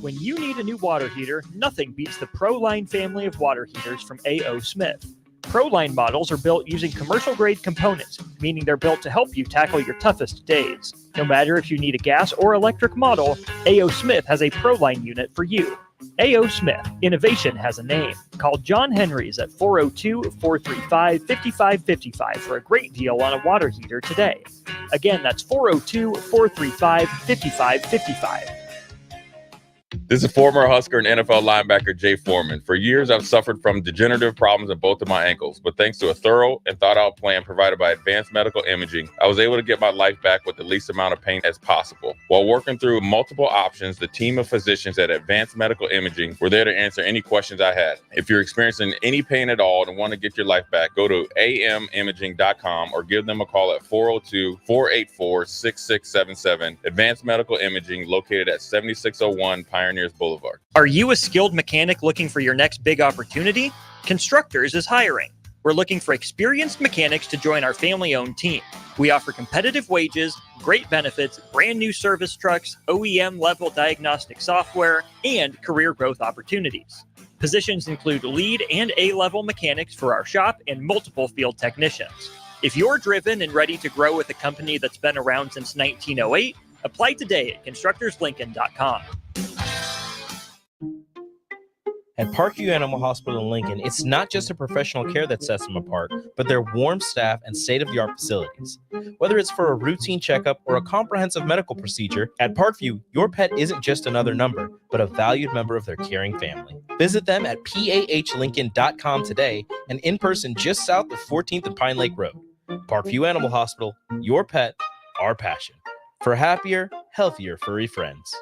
When you need a new water heater, nothing beats the ProLine family of water heaters from A.O. Smith. ProLine models are built using commercial-grade components, meaning they're built to help you tackle your toughest days. No matter if you need a gas or electric model, A.O. Smith has a ProLine unit for you. A.O. Smith, innovation has a name. Call John Henrys at 402-435-5555 for a great deal on a water heater today. Again, that's 402-435-5555. This is former Husker and NFL linebacker Jay Foreman. For years, I've suffered from degenerative problems in both of my ankles, but thanks to a thorough and thought-out plan provided by Advanced Medical Imaging, I was able to get my life back with the least amount of pain as possible. While working through multiple options, the team of physicians at Advanced Medical Imaging were there to answer any questions I had. If you're experiencing any pain at all and want to get your life back, go to amimaging.com or give them a call at 402-484-6677. Advanced Medical Imaging, located at 7601 Pioneers Boulevard. Are you a skilled mechanic looking for your next big opportunity? Constructors is hiring. We're looking for experienced mechanics to join our family-owned team. We offer competitive wages, great benefits, brand new service trucks, OEM-level diagnostic software, and career growth opportunities. Positions include lead and A-level mechanics for our shop and multiple field technicians. If you're driven and ready to grow with a company that's been around since 1908, apply today at constructorslincoln.com. At Parkview Animal Hospital in Lincoln, it's not just a professional care that sets them apart, but their warm staff and state-of-the-art facilities. Whether it's for a routine checkup or a comprehensive medical procedure, at Parkview, your pet isn't just another number, but a valued member of their caring family. Visit them at pahlincoln.com today and in person just south of 14th and Pine Lake Road. Parkview Animal Hospital, your pet, our passion. For happier, healthier furry friends.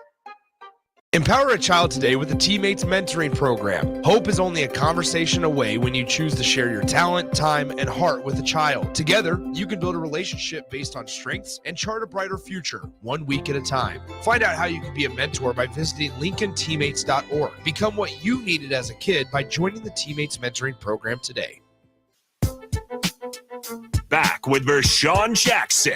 Empower a child today with the Teammates Mentoring Program. Hope is only a conversation away when you choose to share your talent, time, and heart with a child. Together, you can build a relationship based on strengths and chart a brighter future, 1 week at a time. Find out how you can be a mentor by visiting LincolnTeammates.org. Become what you needed as a kid by joining the Teammates Mentoring Program today. Back with Vershawn Jackson,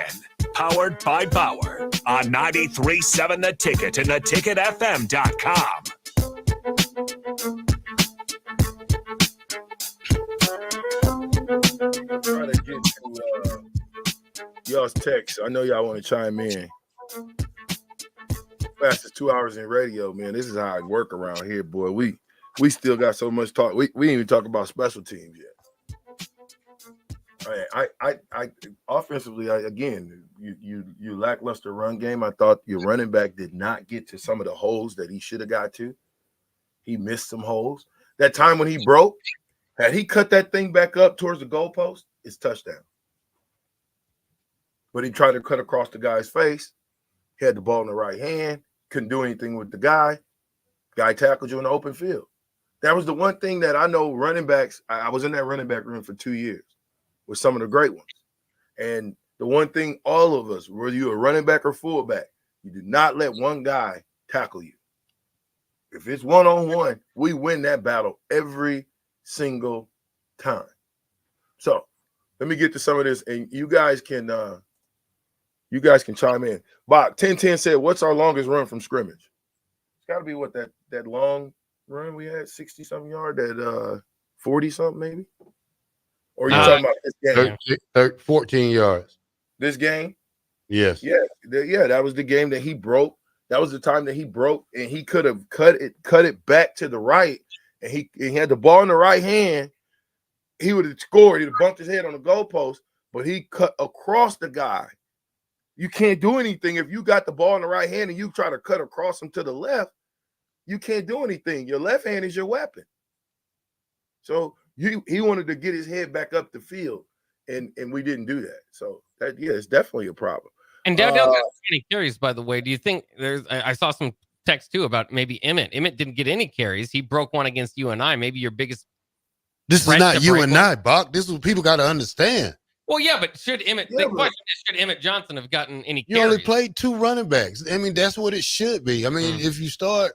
powered by Bauer on 93.7 The Ticket and theticketfm.com. Trying to get to y'all's text. I know y'all want to chime in. Fastest 2 hours in radio, man. This is how I work around here, boy. We still got so much talk. We didn't even talk about special teams yet. I offensively, again, you lackluster run game. I thought your running back did not get to some of the holes that he should have got to. He missed some holes. That time when he broke, had he cut that thing back up towards the goalpost, it's touchdown. But he tried to cut across the guy's face. He had the ball in the right hand. Couldn't do anything with the guy. Guy tackled you in the open field. That was the one thing that I know running backs. I was in that running back room for 2 years with some of the great ones. And the one thing all of us, whether you're a running back or fullback, you do not let one guy tackle you. If it's one-on-one, we win that battle every single time. So let me get to some of this, and you guys can chime in. Bob 1010 said, "What's our longest run from scrimmage?" It's got to be what that long run we had, 60-something yard, that 40-something maybe. Or are you talking about this game? 14 yards. This game? Yes. Yeah, that was the game that he broke. That was the time that he broke, and he could have cut it back to the right, and he had the ball in the right hand. He would have scored. He'd have bumped his head on the goalpost, but he cut across the guy. You can't do anything if you got the ball in the right hand and you try to cut across him to the left. You can't do anything. Your left hand is your weapon. So he wanted to get his head back up the field, and we didn't do that. So it's definitely a problem. And Dowdell got 20 carries, by the way. Do you think I saw some text too about maybe Emmett. Emmett didn't get any carries. He broke one against you and I. Maybe your biggest. This is not you and I, Bach. This is what people got to understand. Well, yeah, but should Emmett? The question is, should Emmett Johnson have gotten any carries? You only played 2 running backs. I mean, that's what it should be. I mean, if you start,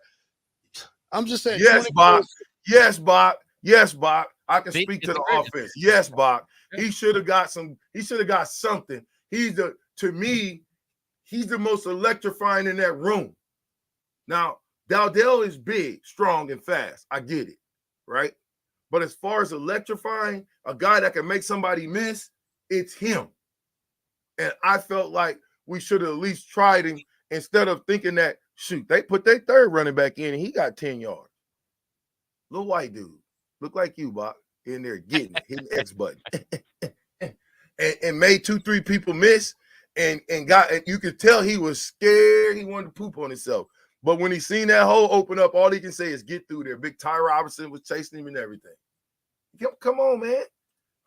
I'm just saying. Yes, Bach. Yes, Bach. Yes, Bach. I can speak to the offense. Yes, Bach. He should have got some. He should have got something. To me, he's the most electrifying in that room. Now, Dowdell is big, strong, and fast. I get it, right? But as far as electrifying, a guy that can make somebody miss, it's him. And I felt like we should have at least tried him instead of thinking that, shoot, they put their third running back in and he got 10 yards. Little white dude. Look like you, Bob, in there getting it, hitting X button. and made 2-3 people miss and you could tell he was scared. He wanted to poop on himself. But when he seen that hole open up, all he can say is get through there. Big Ty Robinson was chasing him and everything. Come on, man.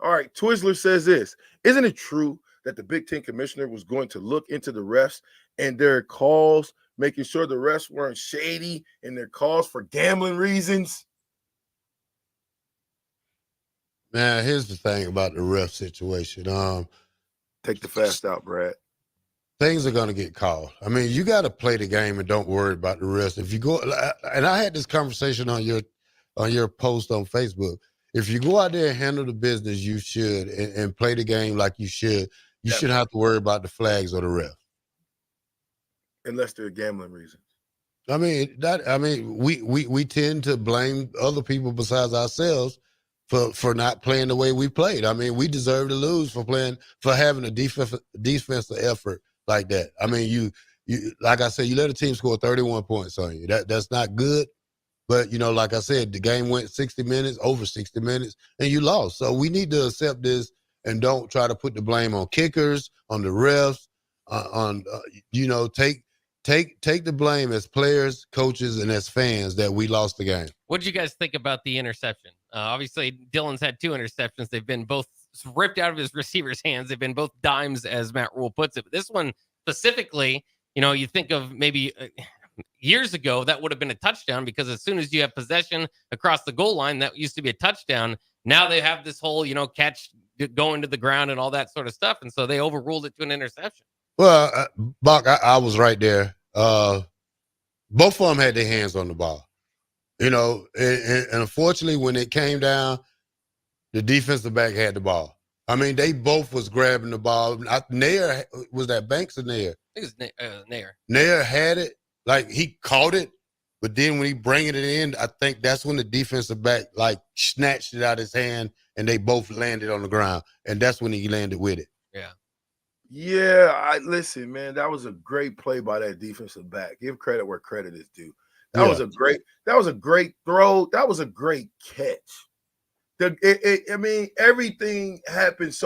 All right, Twizzler says this. Isn't it true that the Big Ten commissioner was going to look into the refs and their calls, making sure the refs weren't shady and their calls for gambling reasons? Man, here's the thing about the ref situation. Take the fast out, Brad. Things are going to get called. I mean, you got to play the game and don't worry about the rest. If you go, and I had this conversation on your post on Facebook. If you go out there and handle the business, you should, and play the game like you should. You shouldn't have to worry about the flags or the ref, unless they're gambling reasons. I mean, we tend to blame other people besides ourselves for not playing the way we played. I mean, we deserve to lose for having a defensive effort like that. I mean, you like I said, you let a team score 31 points on you. That's not good. But, like I said, the game went over 60 minutes, and you lost. So we need to accept this and don't try to put the blame on kickers, on the refs, take the blame as players, coaches, and as fans that we lost the game. What did you guys think about the interception? Obviously, Dylan's had 2 interceptions. They've been both ripped out of his receiver's hands. They've been both dimes, as Matt Rule puts it. But this one specifically, you think of maybe years ago, that would have been a touchdown because as soon as you have possession across the goal line, that used to be a touchdown. Now they have this whole, catch going to the ground and all that sort of stuff. And so they overruled it to an interception. Well, Bach, I was right there. Both of them had their hands on the ball. And unfortunately, when it came down, the defensive back had the ball. I mean, they both was grabbing the ball. Nair, was that Banks or Nair? I think it was Nair. Nair had it. Like, he caught it, but then when he bringing it in, I think that's when the defensive back, snatched it out of his hand, and they both landed on the ground, and that's when he landed with it. Yeah. Yeah, listen, man, that was a great play by that defensive back. Give credit where credit is due. That was a great throw. That was a great catch. Everything happened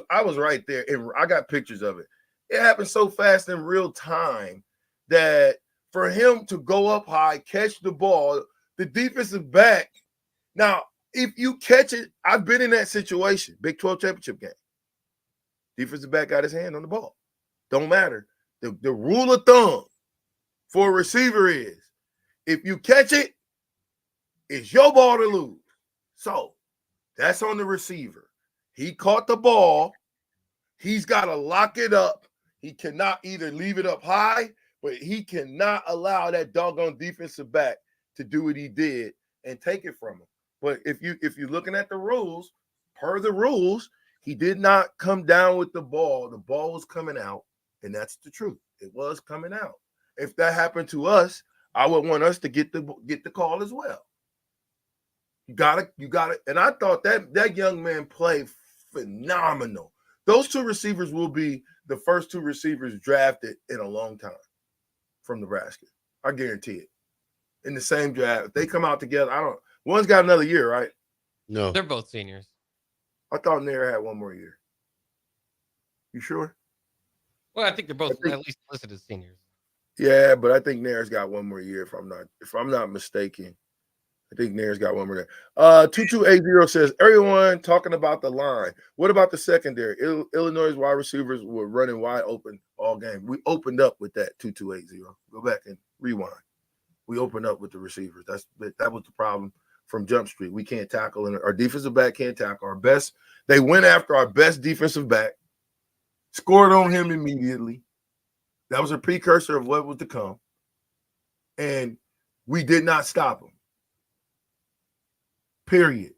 I was right there, and I got pictures of it. It happened so fast in real time that for him to go up high, catch the ball, the defensive back. Now, if you catch it, I've been in that situation, Big 12 championship game. Defensive back got his hand on the ball. Don't matter. The rule of thumb for a receiver is if you catch it, it's your ball to lose. So that's on the receiver. He caught the ball. He's got to lock it up. He cannot either leave it up high, but he cannot allow that doggone defensive back to do what he did and take it from him. But if you're looking at the rules, per the rules, he did not come down with the ball. The ball was coming out, and that's the truth. It was coming out. If that happened to us, I would want us to get the call as well. You got it. And I thought that young man played phenomenal. Those 2 receivers will be the first 2 receivers drafted in a long time. from Nebraska. I guarantee it. In the same draft. If they come out together, one's got another year, right? No. They're both seniors. I thought Nair had one more year. You sure? Well, I think they're both at least listed as seniors. Yeah, but I think Nair's got one more year if I'm not mistaken. I think Nair's got one more year. 2280 says, everyone talking about the line. What about the secondary? Illinois' wide receivers were running wide open all game. We opened up with that 2280. Go back and rewind. We opened up with the receivers. That was the problem from Jump Street. We can't tackle, and our defensive back can't tackle. They went after our best defensive back, scored on him immediately. That was a precursor of what was to come. And we did not stop him. Period.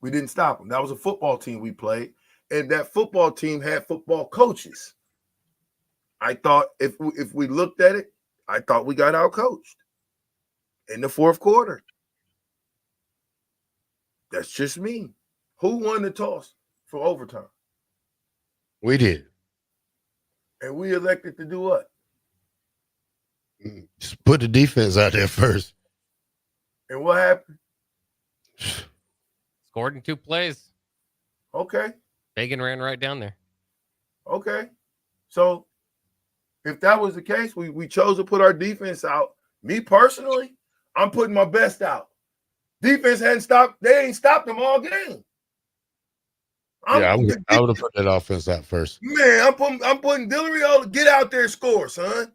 We didn't stop him. That was a football team we played. And that football team had football coaches. I thought if we looked at it, I thought we got out-coached in the fourth quarter. That's just me. Who won the toss for overtime? We did. And we elected to do what? Just put the defense out there first. And what happened? Scored in 2 plays. Okay. Fagan ran right down there. Okay. So if that was the case, we chose to put our defense out. Me personally, I'm putting my best out. Defense hadn't stopped. They ain't stopped them all game. I would have put that offense out first. Man, I'm putting Dillery to get out there and score, son.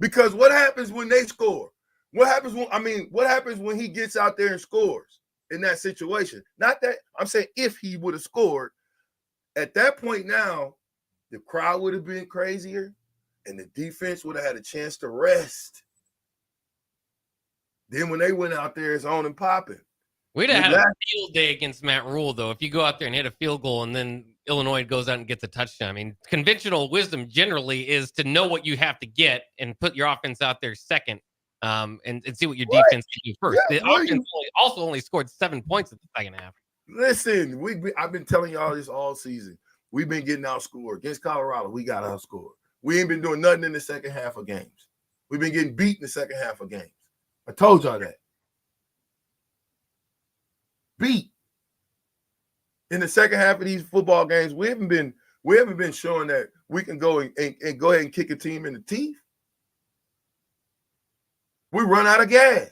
Because what happens when they score? What happens when he gets out there and scores in that situation? Not that I'm saying if he would have scored, at that point now, the crowd would have been crazier and the defense would have had a chance to rest. Then when they went out there, it's on and popping. We'd have had a field day against Matt Rule, though, if you go out there and hit a field goal and then Illinois goes out and gets a touchdown. I mean, conventional wisdom generally is to know what you have to get and put your offense out there second and see what your defense can do first. Yeah, the offense also only scored 7 points in the second half. Listen, I've been telling y'all this all season. We've been getting outscored. Against Colorado, we got outscored. We ain't been doing nothing in the second half of games. We've been getting beat in the second half of games. I told y'all that. Beat. In the second half of these football games, we haven't been showing that we can go and go ahead and kick a team in the teeth. We run out of gas.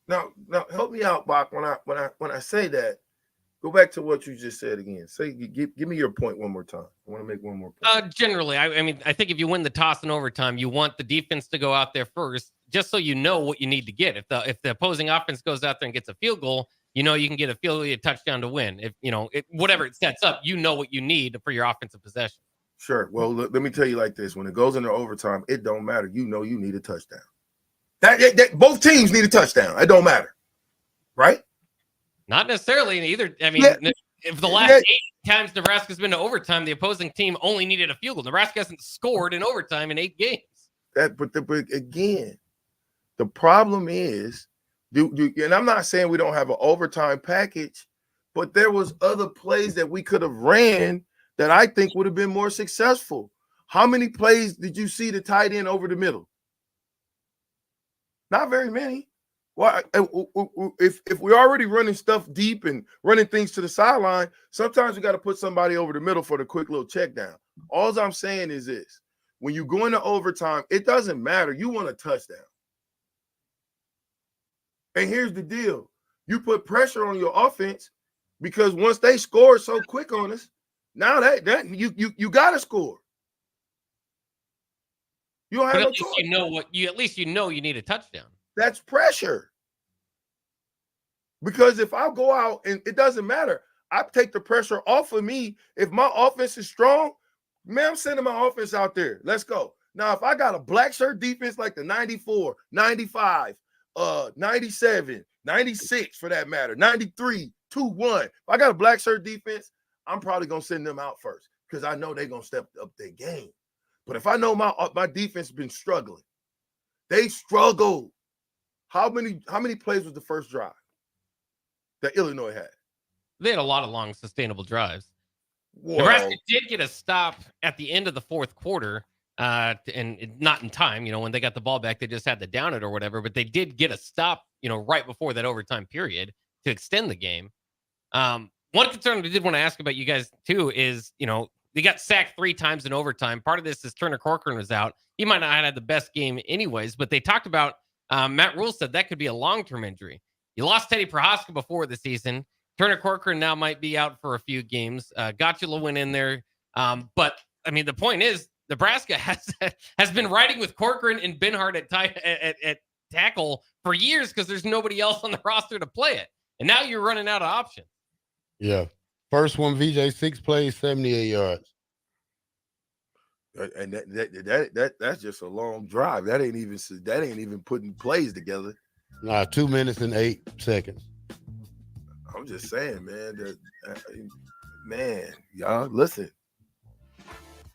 Now help me out, Bach. When I say that, go back to what you just said again. Give me your point one more time. I want to make one more point. Generally, I think if you win the toss in overtime, you want the defense to go out there first, just so you know what you need to get. If the opposing offense goes out there and gets a field goal, you know you can get a touchdown to win. If whatever it sets up, you know what you need for your offensive possession. Sure. Well, let me tell you like this: when it goes into overtime, it don't matter. You know you need a touchdown. That both teams need a touchdown. It don't matter, right? Not necessarily either. I mean, if the last 8 times Nebraska's been to overtime, the opposing team only needed a field goal. Nebraska hasn't scored in overtime in 8 games. But again, the problem is, and I'm not saying we don't have an overtime package, but there was other plays that we could have ran that I think would have been more successful. How many plays did you see the tight end over the middle? Not very many. Well, if we're already running stuff deep and running things to the sideline, sometimes we got to put somebody over the middle for the quick little check down. All I'm saying is this: when you go into overtime, it doesn't matter. You want a touchdown. And here's the deal: you put pressure on your offense because once they score so quick on us, now that you got to score. You don't have but no at least you know you need a touchdown. That's pressure. Because if I go out and it doesn't matter, I take the pressure off of me. If my offense is strong, man, I'm sending my offense out there. Let's go. Now, if I got a black shirt defense like the 94, 95, 97, 96 for that matter, 93, 2-1. If I got a black shirt defense, I'm probably going to send them out first because I know they're going to step up their game. But if I know my defense has been struggling, they struggled. How many plays was the first drive that Illinois had? They had a lot of long, sustainable drives. Nebraska did get a stop at the end of the fourth quarter, and not in time. When they got the ball back, they just had to down it or whatever. But they did get a stop, right before that overtime period to extend the game. One concern I did want to ask about you guys too is, they got sacked 3 times in overtime. Part of this is Turner Corcoran was out. He might not have had the best game anyways, but they talked about Matt Rule said that could be a long-term injury. You lost Teddy Prohaska before the season. Turner Corcoran now might be out for a few games. Gotula went in there. But, the point is, Nebraska has been riding with Corcoran and Benhart at tackle for years because there's nobody else on the roster to play it. And now you're running out of options. Yeah. First one, VJ, 6 plays, 78 yards. And that's just a long drive. That ain't even putting plays together. Nah, 2 minutes and 8 seconds. I'm just saying, man, y'all, listen.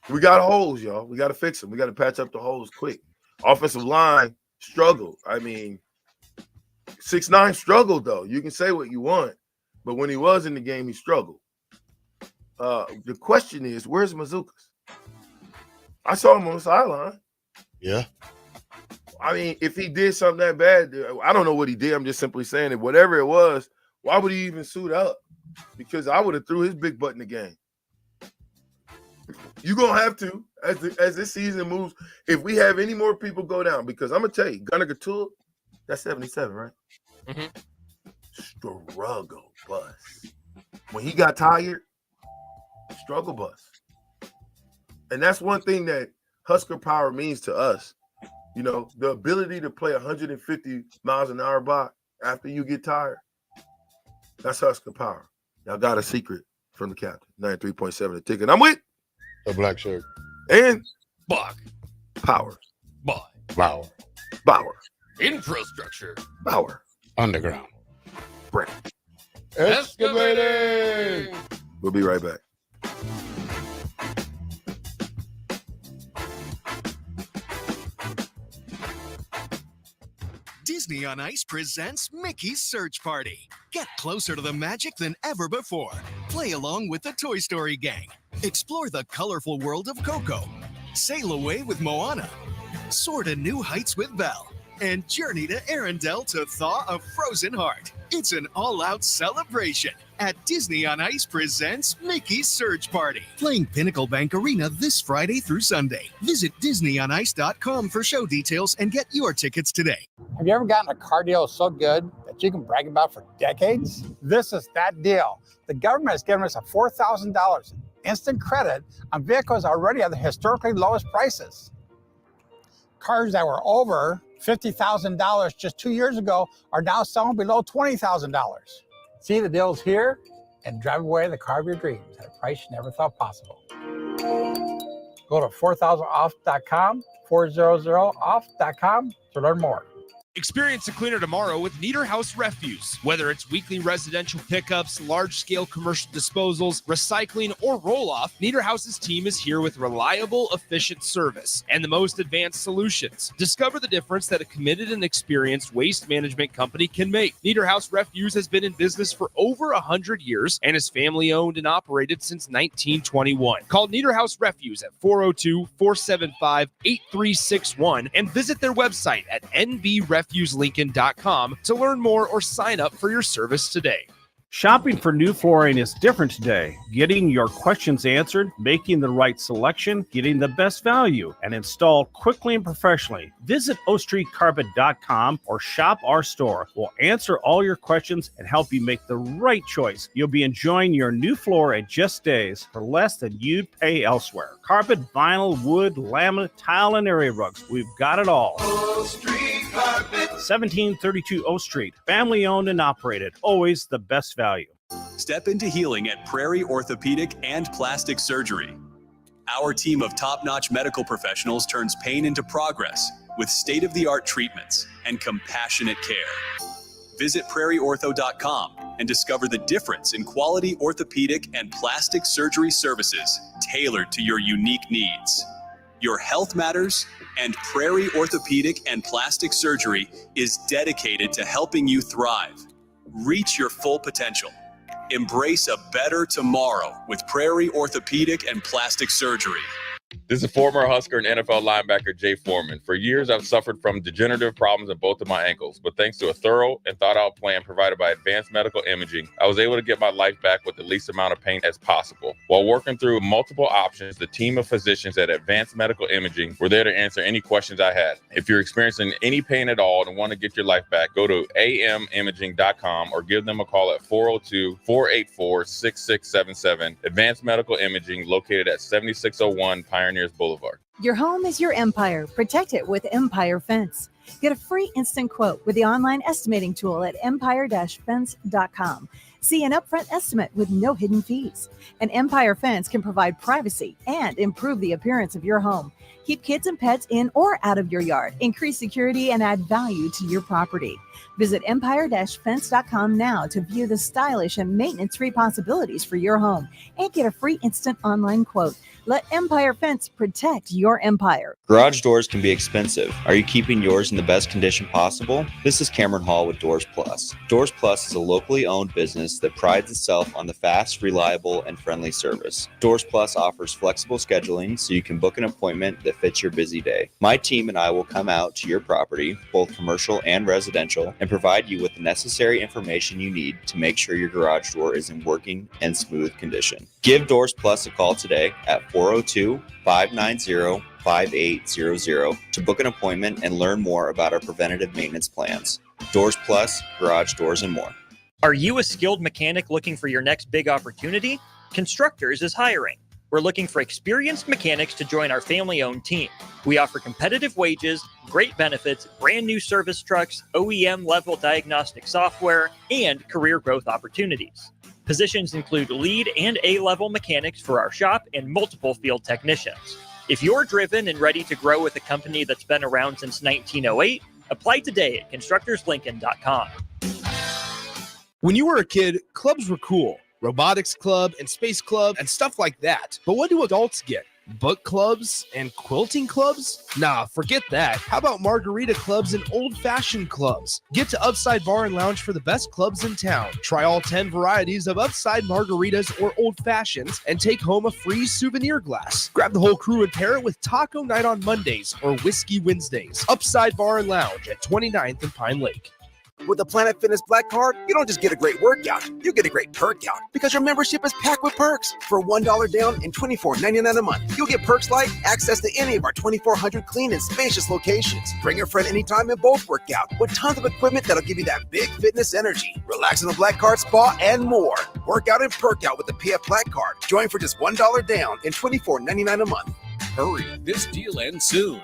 We got holes, y'all. We got to fix them. We got to patch up the holes quick. Offensive line struggled. 6'9" struggled, though. You can say what you want, but when he was in the game, he struggled. The question is, where's Mazzucas? I saw him on the sideline. Yeah. If he did something that bad, I don't know what he did. I'm just simply saying that whatever it was, why would he even suit up? Because I would have threw his big butt in the game. You're going to have to, as this season moves, if we have any more people go down, because I'm going to tell you, Gunnar Gatul, that's 77, right? Mm-hmm. Struggle bus. When he got tired, struggle bus. And that's one thing that Husker power means to us. The ability to play 150 miles an hour by after you get tired. That's Husker power. Y'all got a secret from the captain. 93.7 the ticket. I'm with a black shirt. And Buck. Power. Boy. Bauer. Infrastructure. Bauer. Underground. Brand. Excavating. We'll be right back. Disney on Ice presents Mickey's Search Party. Get closer to the magic than ever before. Play along with the Toy Story gang. Explore the colorful world of Coco. Sail away with Moana. Soar to new heights with Belle. And journey to Arendelle to thaw a frozen heart. It's an all-out celebration at Disney on Ice presents Mickey's Search Party. Playing Pinnacle Bank Arena this Friday through Sunday. Visit DisneyOnIce.com for show details and get your tickets today. Have you ever gotten a car deal so good that you can brag about for decades? This is that deal. The government has given us a $4,000 instant credit on vehicles already at the historically lowest prices. Cars that were over $50,000 just 2 years ago are now selling below $20,000. See the deals here and drive away the car of your dreams at a price you never thought possible. Go to 4000off.com, 400off.com to learn more. Experience a cleaner tomorrow with Niederhaus Refuse. Whether it's weekly residential pickups, large-scale commercial disposals, recycling, or roll-off, Niederhaus's team is here with reliable, efficient service and the most advanced solutions. Discover the difference that a committed and experienced waste management company can make. Niederhaus Refuse has been in business for over 100 years and is family-owned and operated since 1921. Call Niederhaus Refuse at 402-475-8361 and visit their website at nbrefuselincoln.com to learn more or sign up for your service today. Shopping for new flooring is different today. Getting your questions answered, making the right selection, getting the best value, and installed quickly and professionally. Visit ostreetcarpet.com or shop our store. We'll answer all your questions and help you make the right choice. You'll be enjoying your new floor in just days for less than you'd pay elsewhere. Carpet, vinyl, wood, laminate, tile, and area rugs. We've got it all. O Street Carpet. 1732 O Street. Family owned and operated. Always the best value. Step into healing at Prairie Orthopedic and Plastic Surgery. Our team of top-notch medical professionals turns pain into progress with state-of-the-art treatments and compassionate care. Visit prairieortho.com and discover the difference in quality orthopedic and plastic surgery services tailored to your unique needs. Your health matters, and Prairie Orthopedic and Plastic Surgery is dedicated to helping you thrive. Reach your full potential. Embrace a better tomorrow with Prairie Orthopedic and Plastic Surgery. This is former Husker and NFL linebacker Jay Foreman. For years, I've suffered from degenerative problems in both of my ankles, but thanks to a thorough and thought-out plan provided by Advanced Medical Imaging, I was able to get my life back with the least amount of pain as possible. While working through multiple options, the team of physicians at Advanced Medical Imaging were there to answer any questions I had. If you're experiencing any pain at all and want to get your life back, go to amimaging.com or give them a call at 402-484-6677. Advanced Medical Imaging, located at 7601 Pioneers Boulevard. Your home is your empire. Protect it with Empire Fence. Get a free instant quote with the online estimating tool at empire-fence.com. See an upfront estimate with no hidden fees. An Empire Fence can provide privacy and improve the appearance of your home. Keep kids and pets in or out of your yard. Increase security and add value to your property. Visit empire-fence.com now to view the stylish and maintenance-free possibilities for your home and get a free instant online quote. Let Empire Fence protect your empire. Garage doors can be expensive. Are you keeping yours in the best condition possible? This is Cameron Hall with Doors Plus. Doors Plus is a locally owned business that prides itself on the fast, reliable, and friendly service. Doors Plus offers flexible scheduling so you can book an appointment that fits your busy day. My team and I will come out to your property, both commercial and residential, and provide you with the necessary information you need to make sure your garage door is in working and smooth condition. Give Doors Plus a call today at 402-590-5800 to book an appointment and learn more about our preventative maintenance plans. Doors Plus, garage doors, and more. Are you a skilled mechanic looking for your next big opportunity? Constructors is hiring. We're looking for experienced mechanics to join our family-owned team. We offer competitive wages, great benefits, brand new service trucks, OEM-level diagnostic software, and career growth opportunities. Positions include lead and A-level mechanics for our shop and multiple field technicians. If you're driven and ready to grow with a company that's been around since 1908, apply today at constructorslincoln.com. When you were a kid, clubs were cool. Robotics club and space club and stuff like that. But what do adults get? Book clubs and quilting clubs? Nah, forget that. How about margarita clubs and old-fashioned clubs? Get to Upside Bar and Lounge for the best clubs in town. Try all 10 varieties of Upside margaritas or old fashions and take home a free souvenir glass. Grab the whole crew and pair it with taco night on Mondays or whiskey Wednesdays. Upside Bar and Lounge at 29th and Pine Lake. With the Planet Fitness Black Card, you don't just get a great workout, you get a great perk out because your membership is packed with perks. For $1 down and $24.99 a month, you'll get perks like access to any of our 2,400 clean and spacious locations. Bring a friend anytime and both work out with tons of equipment that'll give you that big fitness energy. Relax in the Black Card spa and more. Work out and perk out with the PF Black Card. Join for just $1 down and $24.99 a month. Hurry, this deal ends soon.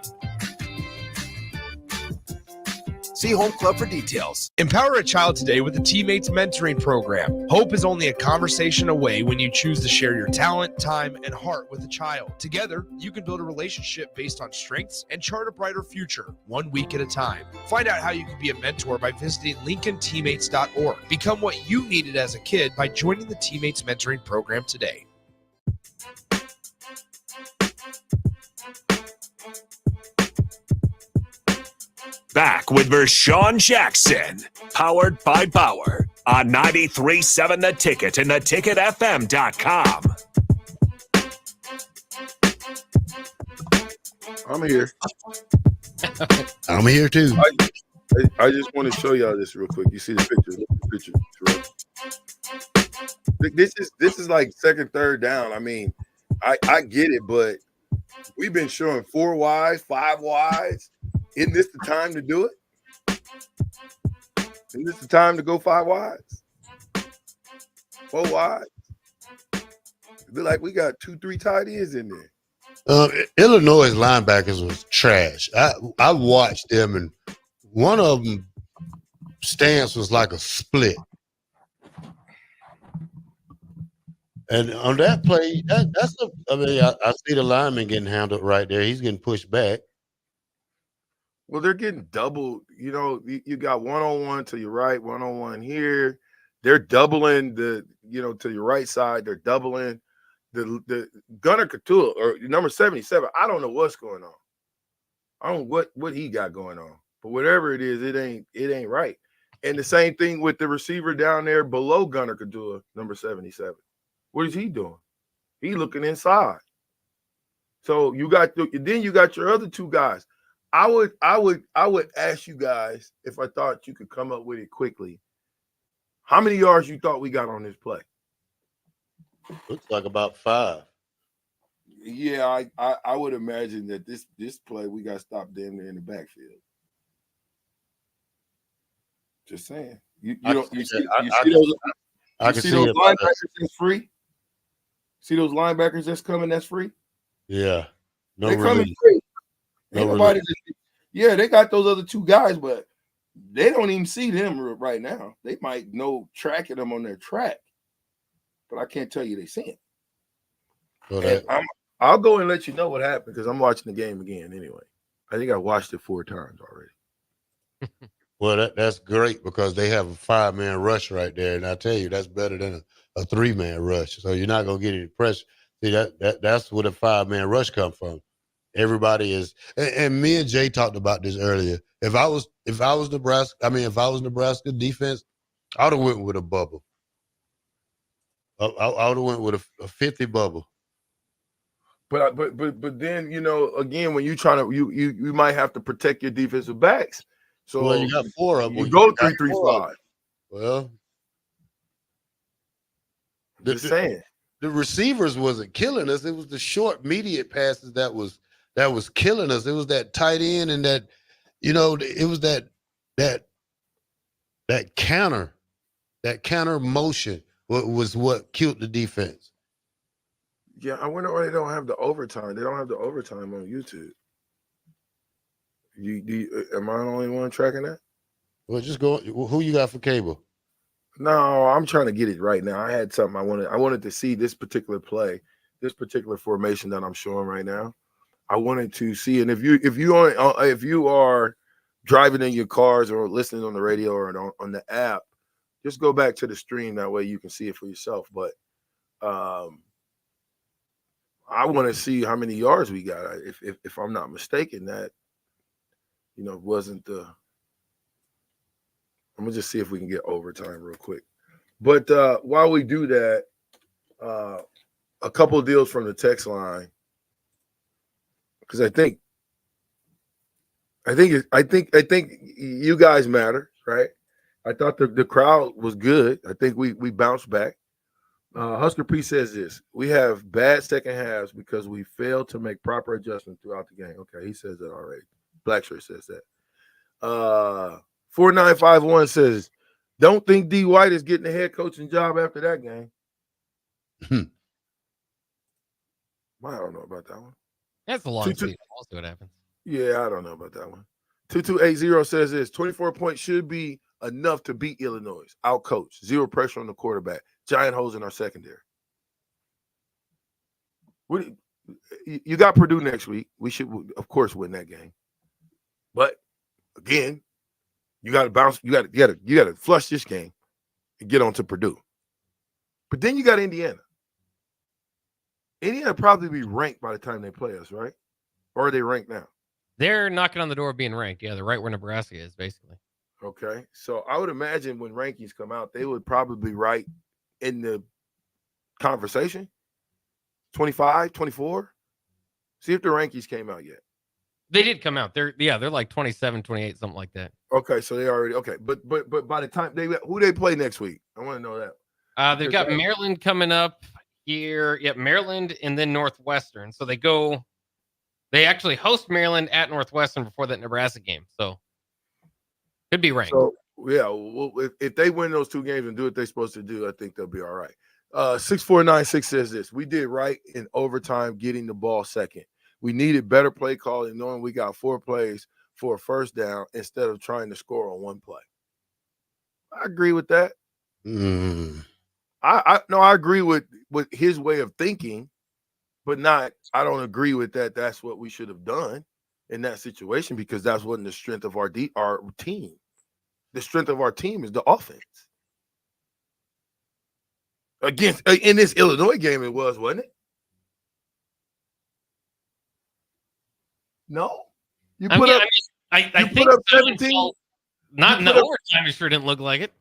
See Home Club for details. Empower a child today with the Teammates Mentoring Program. Hope is only a conversation away when you choose to share your talent, time, and heart with a child. Together, you can build a relationship based on strengths and chart a brighter future, 1 week at a time. Find out how you can be a mentor by visiting LincolnTeammates.org. Become what you needed as a kid by joining the Teammates Mentoring Program today. Back with Vershawn Jackson, powered by Bauer, on 93.7 The Ticket and theticketfm.com. I'm here. I'm here too. I just want to show y'all this real quick. You see the picture? Look at the picture. This is like second, third down. I mean, I get it, but we've been showing 4 wides, 5 wides. Isn't this the time to do it? Isn't this the time to go 5 wides? 4 wides? It'd be like we got 2-3 tight ends in there. Illinois' linebackers was trash. I watched them, and one of them stance was like a split. And on that play, I see the lineman getting handled right there. He's getting pushed back. Well, they're getting doubled. You know, you got 1-on-1 to your right, 1-on-1 here. They're doubling to your right side. They're doubling the Gunnar Couture or number 77. I don't know what's going on. I don't know what he got going on. But whatever it is, it ain't right. And the same thing with the receiver down there below Gunnar Kadua, number 77. What is he doing? He looking inside. So you got your other two guys. I would ask you guys, if I thought you could come up with it quickly, how many yards you thought we got on this play? Looks like about 5. Yeah, I would imagine that this play we got stopped damn near in the backfield. Just saying. You see those linebackers that's free? See those linebackers that's coming that's free? Yeah. No they relief. coming free. No Ain't nobody relief. yeah, they got those other two guys, but they don't even see them right now. They might know tracking them on their track, but I can't tell you they see them. I'll go and let you know what happened because I'm watching the game again anyway. I think I watched it 4 times already. Well, that's great because they have a 5-man rush right there, and I tell you that's better than a 3-man rush. So you're not gonna get any pressure. See that's where the 5-man rush come from. Everybody is, and me and Jay talked about this earlier. If I was Nebraska defense, I would have went with a bubble. I would have went with a 50 bubble. But then again when you trying to you might have to protect your defensive backs. So well, you got 4 of them. You go 3-3-5. Well, just saying. The receivers wasn't killing us. It was the short, immediate passes that was killing us. It was that tight end and that, it was that counter motion was what killed the defense. Yeah, I wonder why they don't have the overtime. They don't have the overtime on YouTube. Am I the only one tracking that? Well, just go. Who you got for cable? No, I'm trying to get it right now. I had something I wanted to see this particular play, this particular formation that I'm showing right now. I wanted to see, and if you are driving in your cars or listening on the radio or on the app, just go back to the stream. That way you can see it for yourself. But I want to see how many yards we got. If I'm not mistaken, that wasn't the. I'm gonna just see if we can get overtime real quick. But while we do that, a couple of deals from the text line, because I think you guys matter, right? I thought the crowd was good. I think we bounced back. Husker P says this: we have bad second halves because we failed to make proper adjustments throughout the game. Okay, he says that already. Blackshirt says that. 4951 says, don't think D. White is getting a head coaching job after that game. I don't know about that one. That's a long season. We'll see what happens. Yeah, I don't know about that one. 2280 says this: 24 points should be enough to beat Illinois. Out coach, 0 pressure on the quarterback, giant holes in our secondary. You got Purdue next week. We should, of course, win that game. But again, you got to bounce. You got to flush this game and get on to Purdue. But then you got Indiana. Indiana probably be ranked by the time they play us, right? Or are they ranked now? They're knocking on the door of being ranked. Yeah, they're right where Nebraska is, basically. Okay. So I would imagine when rankings come out, they would probably be right in the conversation. 25, 24. See if the rankings came out yet. They did come out. They're like 27, 28, something like that. Okay, so they already But by the time who they play next week? I want to know that. They've got Maryland coming up here. Yeah, Maryland and then Northwestern. So they actually host Maryland at Northwestern before that Nebraska game. So could be ranked. So yeah, well, if they win those 2 games and do what they're supposed to do, I think they'll be all right. 6496 says this: we did right in overtime getting the ball second. We needed better play calling, knowing we got 4 plays for a first down instead of trying to score on 1 play. I agree with that. I agree with his way of thinking, but I don't agree with that. That's what we should have done in that situation because that wasn't the strength of our team. The strength of our team is the offense. In this Illinois game, it was, wasn't it? No, I think up 17. Not in the overtime. It sure didn't look like it.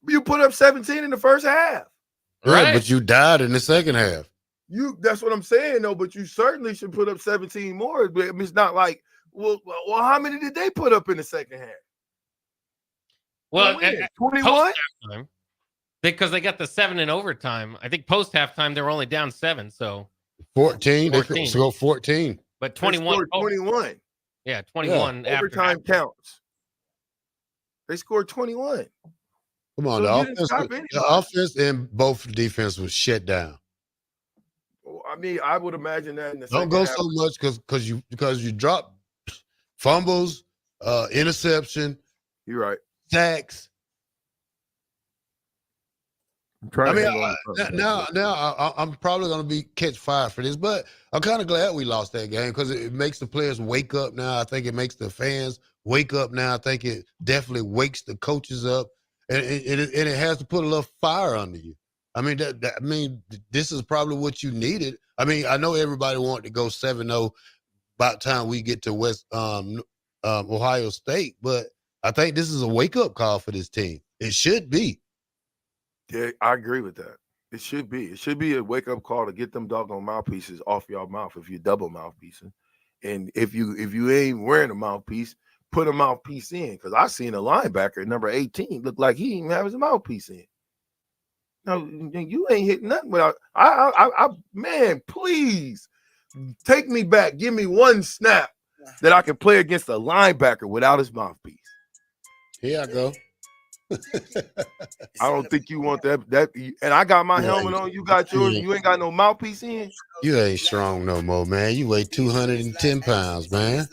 You put up 17 in the first half. Right, but you died in the second half. That's what I'm saying, though. But you certainly should put up 17 more. But I mean, it's not like, well, how many did they put up in the second half? Well, 21. Because they got the 7 in overtime. I think post halftime they were only down 7. So 14. They could go 14. But 21. 21. Yeah, 21. Yeah. Overtime counts. They scored 21. Come on, the offense and both defense was shut down. Well, I mean, I would imagine that in the don't second go half. so much because you drop fumbles, interception. You're right. Sacks. I'm probably going to be catch fire for this, but I'm kind of glad we lost that game because it makes the players wake up now. I think it makes the fans wake up now. I think it definitely wakes the coaches up, and it has to put a little fire under you. I mean, this is probably what you needed. I mean, I know everybody wanted to go 7-0 by the time we get to Ohio State, but I think this is a wake-up call for this team. It should be. Yeah, I agree with that. It should be. It should be a wake-up call to get them doggone mouthpieces off your mouth if you're double mouthpiecing. And if you ain't wearing a mouthpiece, put a mouthpiece in. Because I seen a linebacker, number 18, look like he didn't have his mouthpiece in. No, you ain't hitting nothing without. Man, please take me back. Give me one snap that I can play against a linebacker without his mouthpiece. Here I go. I don't think you want that. And I got my helmet on. You got yours. You ain't got no mouthpiece in. You ain't strong no more, man. You weigh 210 pounds, man.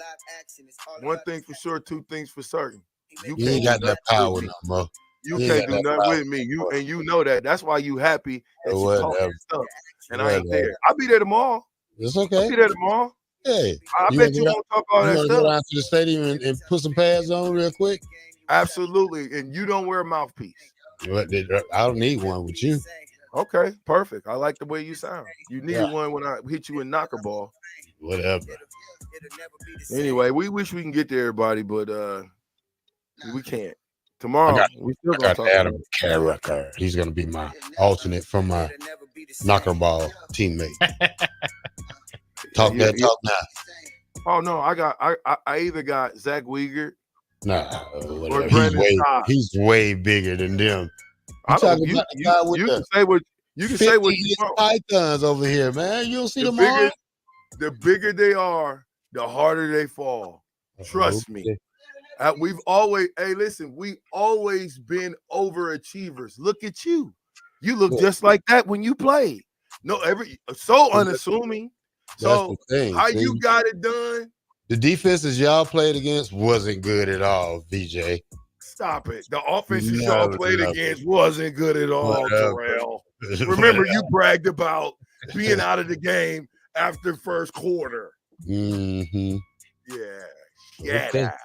One thing for sure, two things for certain. You ain't got that power no more. You can't do nothing with me. You know that. That's why you happy that you talk that stuff. And I ain't there. I'll be there tomorrow. It's okay. I'll be there tomorrow. Hey, I bet you won't talk all that stuff. Go down to the stadium and put some pads on real quick. Absolutely. And you don't wear a mouthpiece. I don't need one with you. Okay, perfect. I like the way you sound. You needed one when I hit you in knocker ball. Whatever. Anyway, we wish we can get there, everybody, but we can't. Tomorrow, we still gonna talk Adam Carricker. He's gonna be my alternate from my knocker ball teammate. Talk now. Oh no, I either got Zach Wiegert. Nah, he's way bigger than them. You can say what you want. Pythons over here, man. You don't see them all. The bigger they are, the harder they fall. Trust me. We've always been overachievers. Look at you. You look just like that when you played. So unassuming. So how you got it done? The defenses y'all played against wasn't good at all, VJ. Stop it. The offenses y'all played against wasn't good at all, Terrell. Remember, you bragged about being out of the game after first quarter. Mm-hmm. Yeah. Shut up.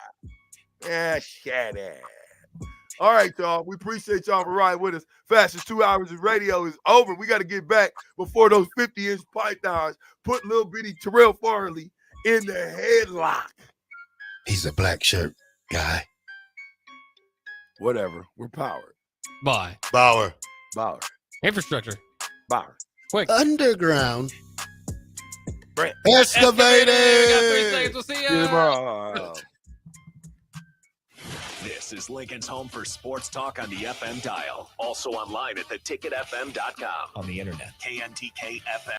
All right, y'all. We appreciate y'all for riding with us. Fastest 2 hours of radio is over. We got to get back before those 50-inch pythons put little bitty Terrell Farley in the headlock. He's a black shirt guy. Whatever. We're powered. By Bauer. Infrastructure. Bauer. Quick. Underground. Brent. Excavated. Got 3 seconds. We'll see ya. This is Lincoln's home for sports talk on the FM dial. Also online at theticketfm.com. On the internet. KNTK FM.